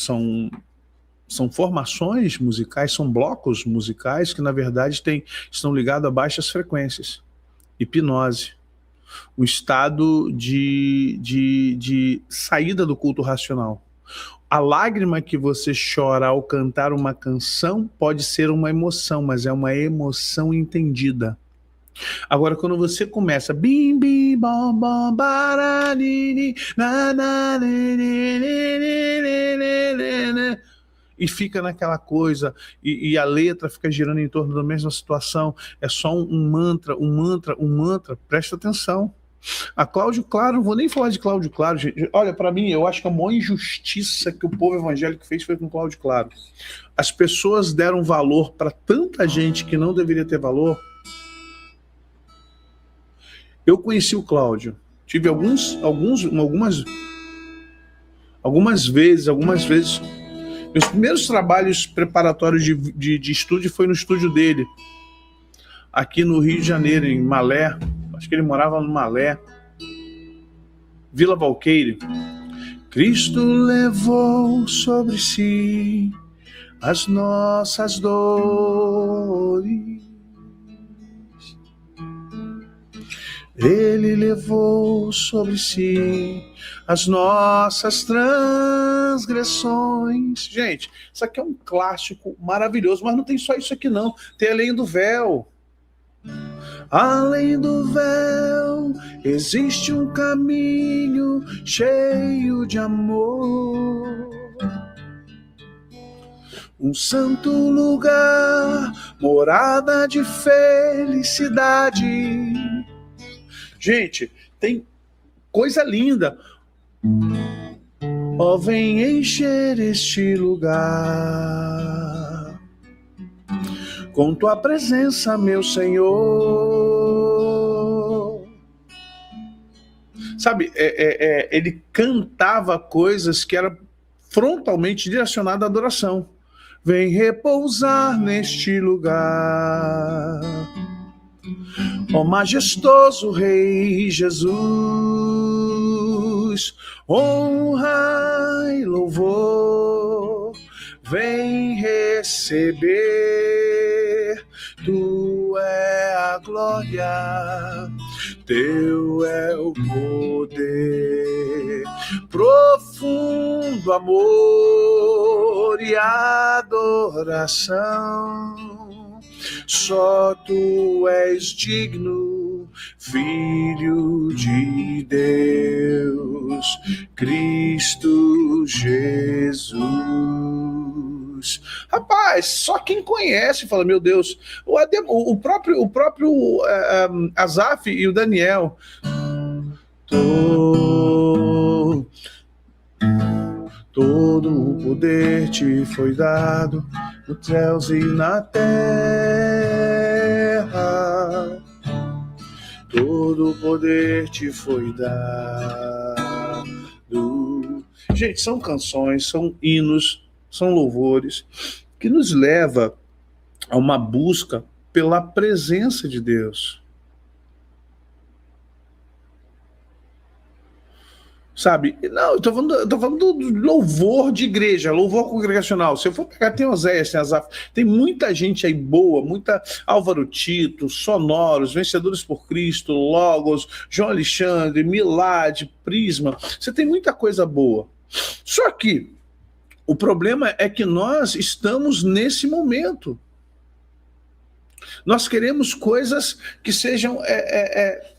formações musicais, são blocos musicais que, na verdade, estão ligados a baixas frequências. Hipnose. Um estado de saída do culto racional. A lágrima que você chora ao cantar uma canção pode ser uma emoção, mas é uma emoção entendida. Agora, quando você começa bim, bim, bom, bom, baranini, na, na, e fica naquela coisa, e a letra fica girando em torno da mesma situação, é só um mantra, presta atenção. A Cláudio Claro, não vou nem falar de Cláudio Claro, gente. Olha, para mim, eu acho que a maior injustiça que o povo evangélico fez foi com Cláudio Claro. As pessoas deram valor para tanta gente que não deveria ter valor. Eu conheci o Cláudio, tive algumas vezes, meus primeiros trabalhos preparatórios de estúdio foi no estúdio dele, aqui no Rio de Janeiro, em Malé. Acho que ele morava no Malé, Vila Valqueire. Cristo levou sobre si as nossas dores. Ele levou sobre si as nossas transgressões. Gente, isso aqui é um clássico maravilhoso, mas não tem só isso aqui não. Tem Além do Véu. Além do véu existe um caminho cheio de amor, um santo lugar, morada de felicidade. Gente, tem coisa linda. Ó, vem encher este lugar com tua presença, meu Senhor. Sabe, ele cantava coisas que eram frontalmente direcionadas à adoração. Vem repousar neste lugar, ó majestoso Rei Jesus, honra e louvor, vem receber. Tu é a glória, teu é o poder, profundo amor e adoração. Só tu és digno, Filho de Deus, Cristo Jesus. Rapaz, só quem conhece fala, meu Deus. O próprio Asaf e o Daniel. Todo o poder te foi dado nos céus e na terra. Todo o poder te foi dado. Gente, são canções, são hinos, são louvores que nos leva a uma busca pela presença de Deus. Sabe? Não, eu tô falando do louvor de igreja, louvor congregacional. Se eu for pegar, tem Oséias, tem Asaf, tem muita gente aí boa, muita Álvaro Tito, Sonoros, Vencedores por Cristo, Logos, João Alexandre, Milad, Prisma. Você tem muita coisa boa. Só que o problema é que nós estamos nesse momento. Nós queremos coisas que sejam,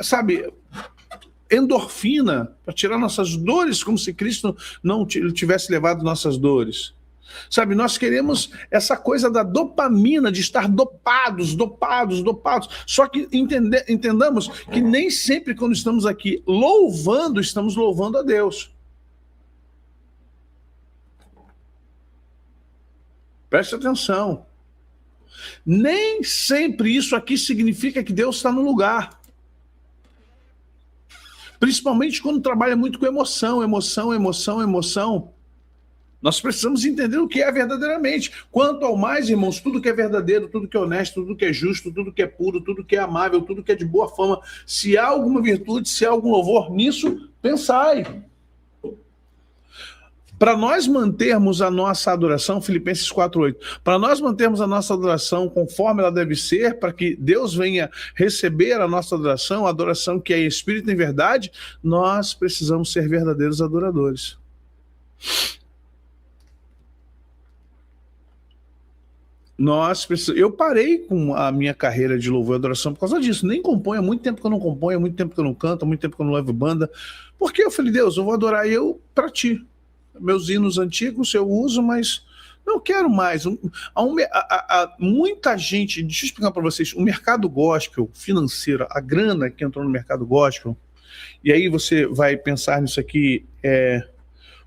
sabe, endorfina, para tirar nossas dores, como se Cristo não tivesse levado nossas dores. Sabe, nós queremos essa coisa da dopamina, de estar dopados. Só que entendamos que nem sempre quando estamos aqui louvando, estamos louvando a Deus. Preste atenção. Nem sempre isso aqui significa que Deus está no lugar. Principalmente quando trabalha muito com emoção. Nós precisamos entender o que é verdadeiramente. Quanto ao mais, irmãos, tudo que é verdadeiro, tudo que é honesto, tudo que é justo, tudo que é puro, tudo que é amável, tudo que é de boa fama, se há alguma virtude, se há algum louvor, nisso pensai. Para nós mantermos a nossa adoração, Filipenses 4:8, para nós mantermos a nossa adoração conforme ela deve ser, para que Deus venha receber a nossa adoração, a adoração que é em espírito e em verdade, nós precisamos ser verdadeiros adoradores. Nós precisamos. Eu parei com a minha carreira de louvor e adoração por causa disso. Nem componho, há muito tempo que eu não componho, há muito tempo que eu não canto, há muito tempo que eu não levo banda. Porque eu falei, Deus, eu vou adorar eu para ti. Meus hinos antigos eu uso, mas não quero mais. Muita gente, deixa eu explicar para vocês, o mercado gospel financeiro, a grana que entrou no mercado gospel, e aí você vai pensar nisso aqui,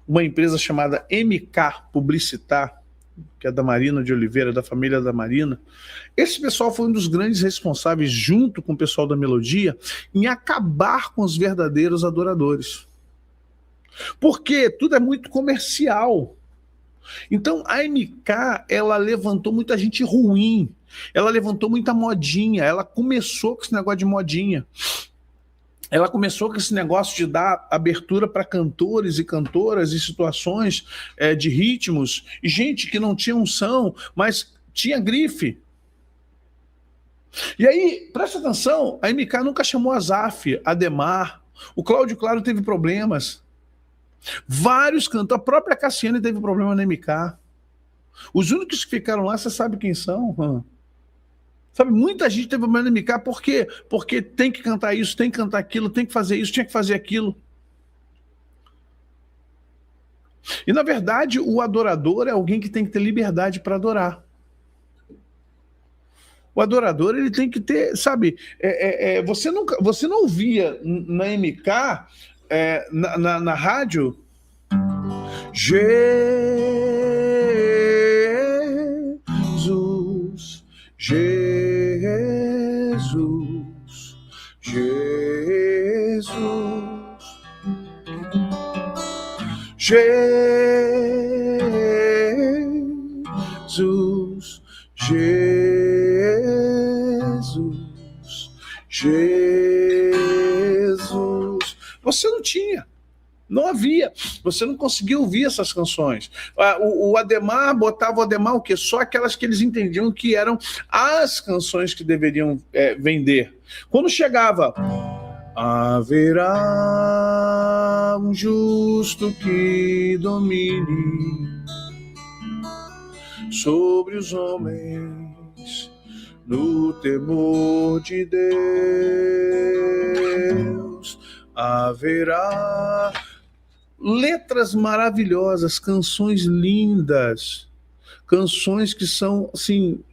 uma empresa chamada MK Publicitar, que é da Marina de Oliveira, da família da Marina. Esse pessoal foi um dos grandes responsáveis, junto com o pessoal da Melodia, em acabar com os verdadeiros adoradores. Porque tudo é muito comercial. Então a MK, ela levantou muita gente ruim, ela levantou muita modinha, ela começou com esse negócio de modinha. Ela começou com esse negócio de dar abertura para cantores e cantoras em situações de ritmos, e gente que não tinha unção, mas tinha grife. E aí, presta atenção, a MK nunca chamou Azaf, Ademar, o Cláudio Claro teve problemas, vários cantores, a própria Cassiane teve problema na MK. Os únicos que ficaram lá, você sabe quem são? Sabe, muita gente teve problema na MK, por quê? Porque tem que cantar isso, tem que cantar aquilo, tem que fazer isso, tinha que fazer aquilo. E na verdade, o adorador é alguém que tem que ter liberdade para adorar. O adorador, ele tem que ter, sabe, você não ouvia na MK, na rádio, Jesus, Jesus, Jesus, Jesus, Jesus, Jesus. Você não tinha. Não havia, você não conseguia ouvir essas canções. O Ademar botava o Ademar o quê? Só aquelas que eles entendiam que eram as canções que deveriam vender. Quando chegava, haverá um justo que domine sobre os homens no temor de Deus, haverá letras maravilhosas, canções lindas, canções que são, assim,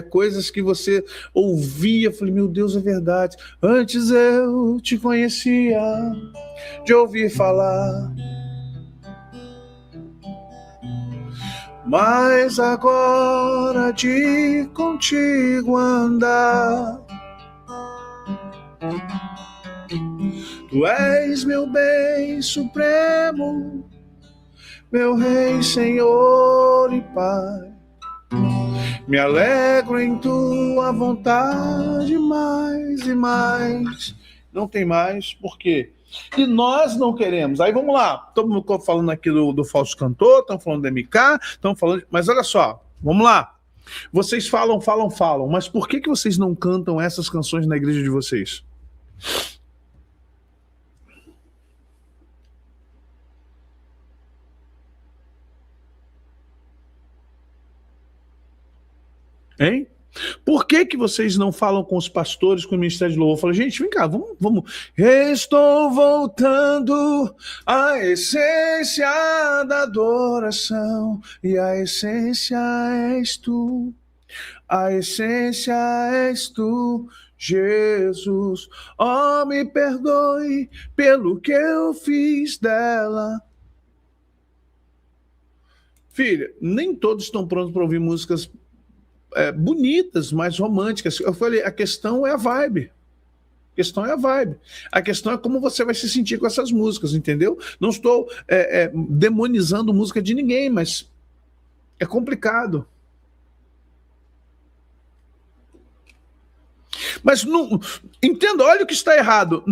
coisas que você ouvia, falei, meu Deus, é verdade. Antes eu te conhecia de ouvir falar, mas agora de contigo andar, tu és meu bem supremo, meu Rei, Senhor e Pai. Me alegro em tua vontade mais e mais. Não tem mais, por quê? E nós não queremos. Aí vamos lá, estamos falando aqui do falso cantor, estamos falando do MK, estamos falando. Mas olha só, vamos lá. Vocês falam, mas por que vocês não cantam essas canções na igreja de vocês? Hein? Por que vocês não falam com os pastores, com o Ministério de Louvor? Fala, gente, vem cá, vamos. Estou voltando à essência da adoração, e a essência és tu, a essência és tu, Jesus. Oh, me perdoe pelo que eu fiz dela. Filha, nem todos estão prontos para ouvir músicas bonitas, mais românticas. Eu falei, a questão é a vibe. A questão é a vibe. A questão é como você vai se sentir com essas músicas, entendeu? Não estou demonizando música de ninguém, mas é complicado. Mas não, entenda, olha o que está errado.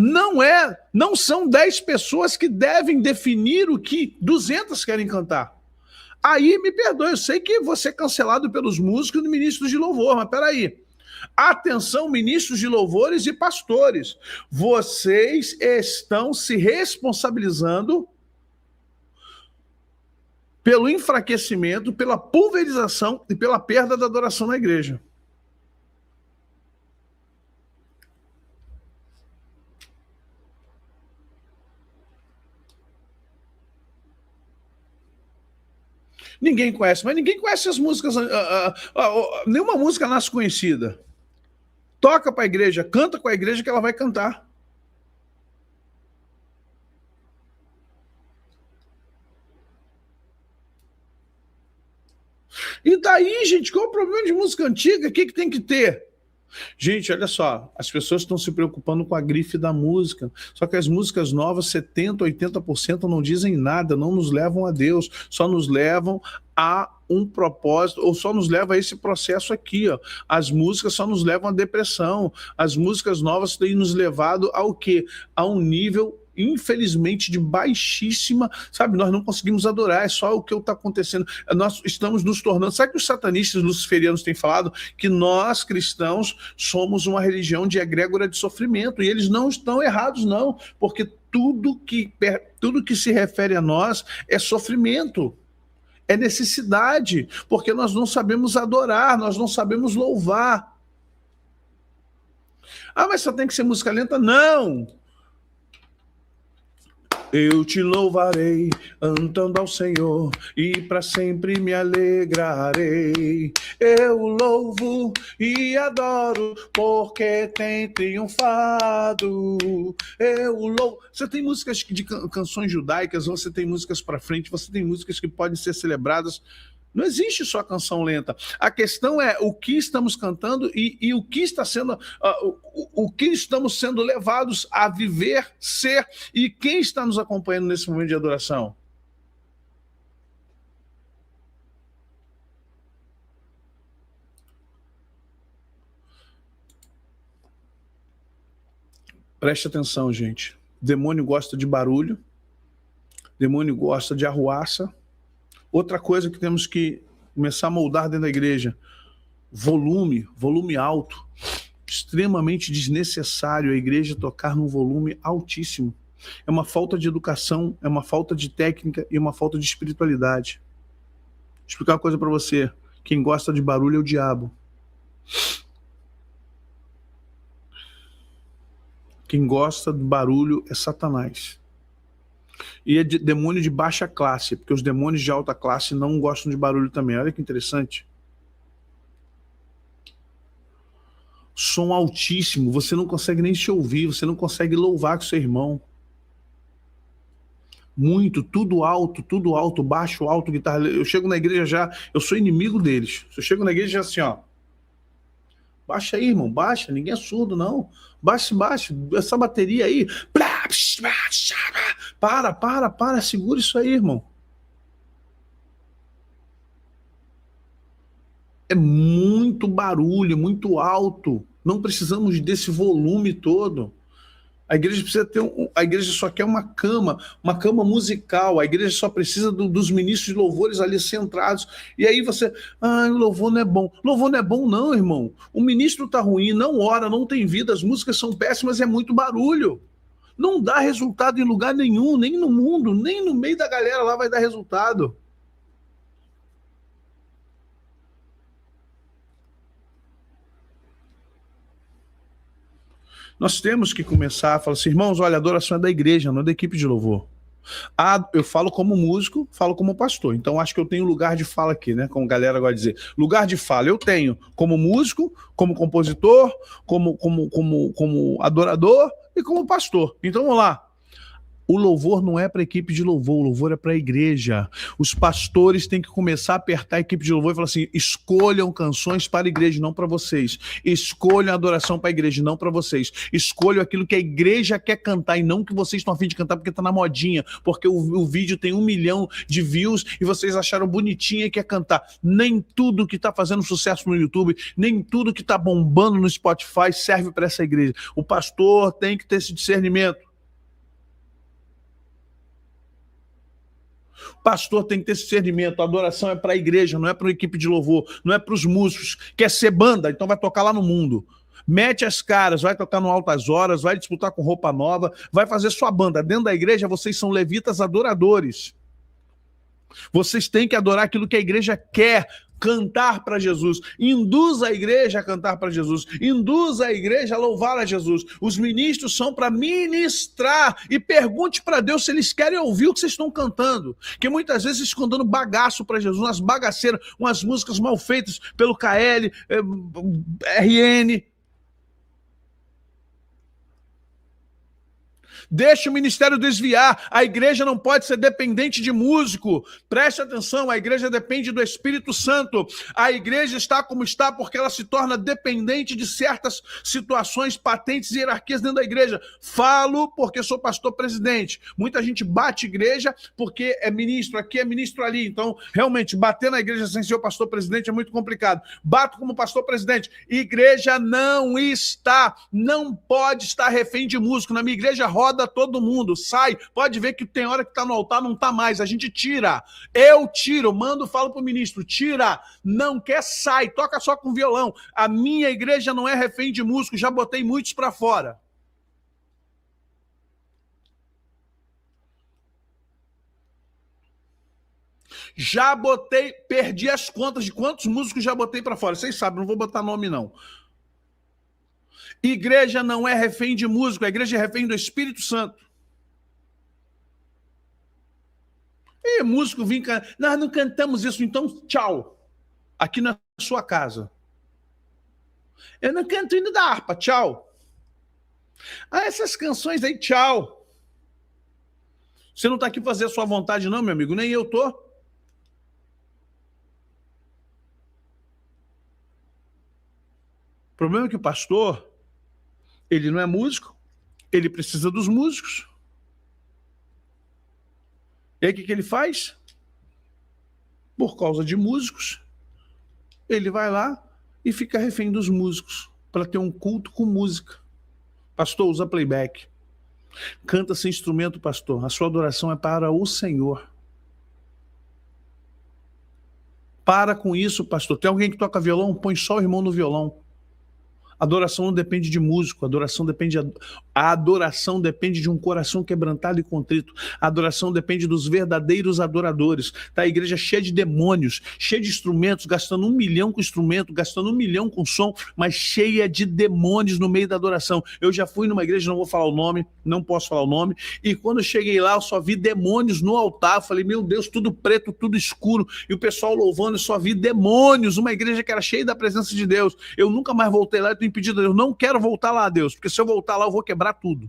Não são 10 pessoas que devem definir o que 200 querem cantar. Aí, me perdoe, eu sei que você é cancelado pelos músicos e ministros de louvor, mas peraí. Atenção, ministros de louvores e pastores. Vocês estão se responsabilizando pelo enfraquecimento, pela pulverização e pela perda da adoração na igreja. Ninguém conhece, mas ninguém conhece as músicas. Nenhuma música nasce conhecida. Toca para a igreja, canta com a igreja que ela vai cantar. E daí, gente, qual é o problema de música antiga? O que tem que ter? Gente, olha só, as pessoas estão se preocupando com a grife da música, só que as músicas novas, 70%, 80% não dizem nada, não nos levam a Deus, só nos levam a um propósito, ou só nos leva a esse processo aqui, ó. As músicas só nos levam à depressão, as músicas novas têm nos levado ao quê? A um nível infelizmente de baixíssima, sabe, nós não conseguimos adorar, é só o que está acontecendo, nós estamos nos tornando, sabe que os satanistas luciferianos têm falado? Que nós cristãos somos uma religião de egrégora de sofrimento, e eles não estão errados não, porque tudo que se refere a nós é sofrimento, é necessidade, porque nós não sabemos adorar, nós não sabemos louvar. Ah, mas só tem que ser música lenta? Não! Eu te louvarei, andando ao Senhor, e para sempre me alegrarei. Eu louvo e adoro, porque tem triunfado. Eu louvo. Você tem músicas de canções judaicas, você tem músicas para frente, você tem músicas que podem ser celebradas. Não existe só canção lenta. A questão é o que estamos cantando e o que está sendo, o que estamos sendo levados a viver, ser, e quem está nos acompanhando nesse momento de adoração. Preste atenção, gente. Demônio gosta de barulho, demônio gosta de arruaça. Outra coisa que temos que começar a moldar dentro da igreja, volume alto, extremamente desnecessário a igreja tocar num volume altíssimo. É uma falta de educação, é uma falta de técnica e uma falta de espiritualidade. Vou explicar uma coisa para você, quem gosta de barulho é o diabo. Quem gosta de barulho é Satanás. E é demônio de baixa classe, porque os demônios de alta classe não gostam de barulho também. Olha que interessante. Som altíssimo, você não consegue nem se ouvir, você não consegue louvar com seu irmão. Muito, tudo alto, baixo, alto, guitarra. Eu chego na igreja já, eu sou inimigo deles. Eu chego na igreja já assim, ó. Baixa aí, irmão, baixa, ninguém é surdo, não. Baixa, essa bateria aí. Para, segura isso aí, irmão. É muito barulho, muito alto. Não precisamos desse volume todo. A igreja precisa ter a igreja só quer uma cama musical. A igreja só precisa dos ministros de louvores ali centrados. E aí você, o louvor não é bom. Louvor não é bom não, irmão. O ministro tá ruim, não ora, não tem vida, as músicas são péssimas, é muito barulho. Não dá resultado em lugar nenhum, nem no mundo, nem no meio da galera lá vai dar resultado. Nós temos que começar a falar assim, irmãos, olha, a adoração é da igreja, não é da equipe de louvor. Eu falo como músico, falo como pastor, então acho que eu tenho lugar de fala aqui, né? Como a galera gosta de dizer. Lugar de fala eu tenho como músico, como compositor, como adorador e como pastor. Então vamos lá. O louvor não é para a equipe de louvor, o louvor é para a igreja. Os pastores têm que começar a apertar a equipe de louvor e falar assim, escolham canções para a igreja, não para vocês. Escolham a adoração para a igreja, não para vocês. Escolham aquilo que a igreja quer cantar e não que vocês estão a fim de cantar porque está na modinha, porque o vídeo tem 1 milhão de views e vocês acharam bonitinho e quer cantar. Nem tudo que está fazendo sucesso no YouTube, nem tudo que está bombando no Spotify serve para essa igreja. O pastor tem que ter esse discernimento. Pastor tem que ter esse discernimento, a adoração é para a igreja, não é para a equipe de louvor, não é para os músicos, quer ser banda, então vai tocar lá no mundo. Mete as caras, vai tocar no Altas Horas, vai disputar com roupa nova, vai fazer sua banda. Dentro da igreja vocês são levitas adoradores. Vocês têm que adorar aquilo que a igreja quer. Cantar para Jesus, induz a igreja a cantar para Jesus, induz a igreja a louvar a Jesus. Os ministros são para ministrar, e pergunte para Deus se eles querem ouvir o que vocês estão cantando, que muitas vezes vocês estão dando bagaço para Jesus, umas bagaceiras, umas músicas mal feitas pelo KL, RN. Deixa o ministério desviar. A igreja não pode ser dependente de músico. Preste atenção, a igreja depende do Espírito Santo. A igreja está como está porque ela se torna dependente de certas situações, patentes e hierarquias dentro da igreja. Falo porque sou pastor presidente. Muita gente bate igreja porque é ministro aqui, é ministro ali. Então, realmente, bater na igreja sem ser o pastor presidente é muito complicado. Bato como pastor presidente. Igreja não pode estar refém de músico. Na minha igreja roda todo mundo, sai, pode ver que tem hora que tá no altar, não tá mais, a gente tira, eu tiro, mando, falo pro ministro, tira, não quer, sai, toca só com violão. A minha igreja não é refém de músico, já botei muitos para fora. Já botei, perdi as contas de quantos músicos já botei para fora, vocês sabem, não vou botar nome não. Igreja não é refém de músico, a igreja é refém do Espírito Santo. E músico vem cantar, nós não cantamos isso, então tchau. Aqui na sua casa. Eu não canto hino da harpa, tchau. Ah, essas canções aí, tchau. Você não está aqui para fazer a sua vontade não, meu amigo, nem eu tô. O problema é que o pastor, ele não é músico, ele precisa dos músicos. E aí o que ele faz? Por causa de músicos, ele vai lá e fica refém dos músicos para ter um culto com música. Pastor, usa playback. Canta sem instrumento, pastor. A sua adoração é para o Senhor. Para com isso, pastor. Tem alguém que toca violão? Põe só o irmão no violão. Adoração não depende de músico, a adoração depende de um coração quebrantado e contrito. A adoração depende dos verdadeiros adoradores. Tá a igreja cheia de demônios, cheia de instrumentos, gastando 1 milhão com instrumento, gastando 1 milhão com som, mas cheia de demônios no meio da adoração. Eu já fui numa igreja, não vou falar o nome, não posso falar o nome, e quando eu cheguei lá, eu só vi demônios no altar. Eu falei, meu Deus, tudo preto, tudo escuro, e o pessoal louvando, eu só vi demônios. Uma igreja que era cheia da presença de Deus. Eu nunca mais voltei lá, impedido, eu não quero voltar lá, Deus, porque se eu voltar lá eu vou quebrar tudo.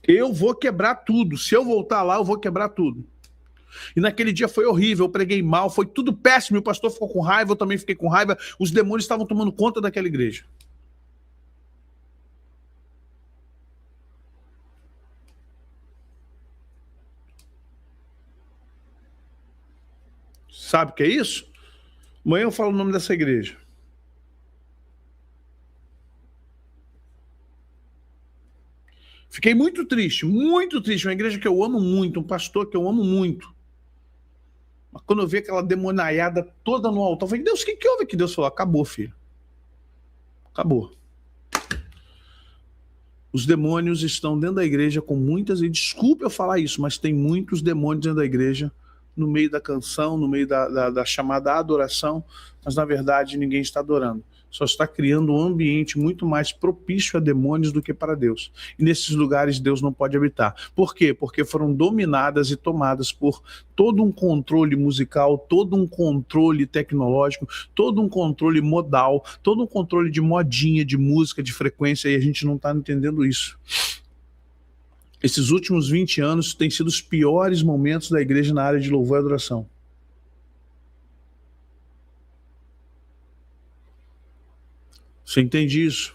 Eu vou quebrar tudo. Se eu voltar lá eu vou quebrar tudo. E naquele dia foi horrível, eu preguei mal, foi tudo péssimo, o pastor ficou com raiva, eu também fiquei com raiva, os demônios estavam tomando conta daquela igreja. Sabe o que é isso? Amanhã eu falo o nome dessa igreja. Fiquei muito triste, uma igreja que eu amo muito, um pastor que eu amo muito. Mas quando eu vi aquela demoniada toda no altar, eu falei, Deus, o que houve aqui? Deus falou, acabou, filho. Acabou. Os demônios estão dentro da igreja com muitas, e desculpe eu falar isso, mas tem muitos demônios dentro da igreja, no meio da canção, no meio da chamada adoração, mas na verdade ninguém está adorando. Só está criando um ambiente muito mais propício a demônios do que para Deus. E nesses lugares Deus não pode habitar. Por quê? Porque foram dominadas e tomadas por todo um controle musical, todo um controle tecnológico, todo um controle modal, todo um controle de modinha, de música, de frequência, e a gente não está entendendo isso. Esses últimos 20 anos têm sido os piores momentos da igreja na área de louvor e adoração. Você entende isso?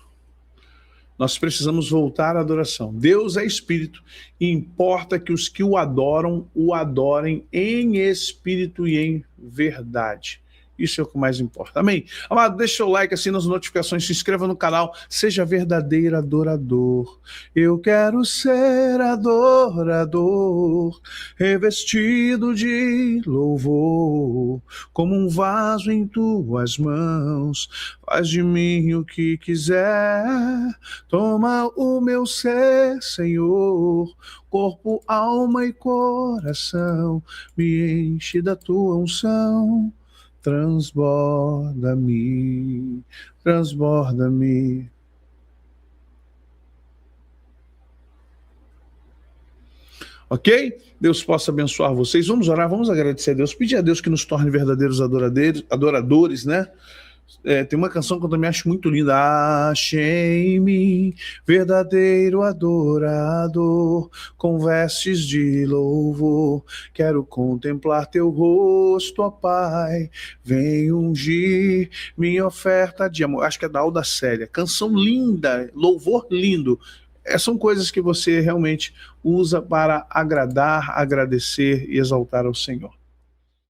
Nós precisamos voltar à adoração. Deus é espírito e importa que os que o adoram, o adorem em espírito e em verdade. Isso é o que mais importa. Amém? Amado, deixa o seu like, assina as notificações, se inscreva no canal, seja verdadeiro adorador. Eu quero ser adorador, revestido de louvor, como um vaso em tuas mãos. Faz de mim o que quiser, toma o meu ser, Senhor, corpo, alma e coração, me enche da tua unção, transborda-me, transborda-me. Ok? Deus possa abençoar vocês. Vamos orar, vamos agradecer a Deus, pedir a Deus que nos torne verdadeiros adoradores, né? Tem uma canção que eu também acho muito linda. Achei em mim verdadeiro adorador, com vestes de louvor. Quero contemplar teu rosto, ó Pai. Vem ungir minha oferta de amor. Acho que é da Alda Célia. Canção linda, louvor lindo. São coisas que você realmente usa para agradar, agradecer e exaltar ao Senhor.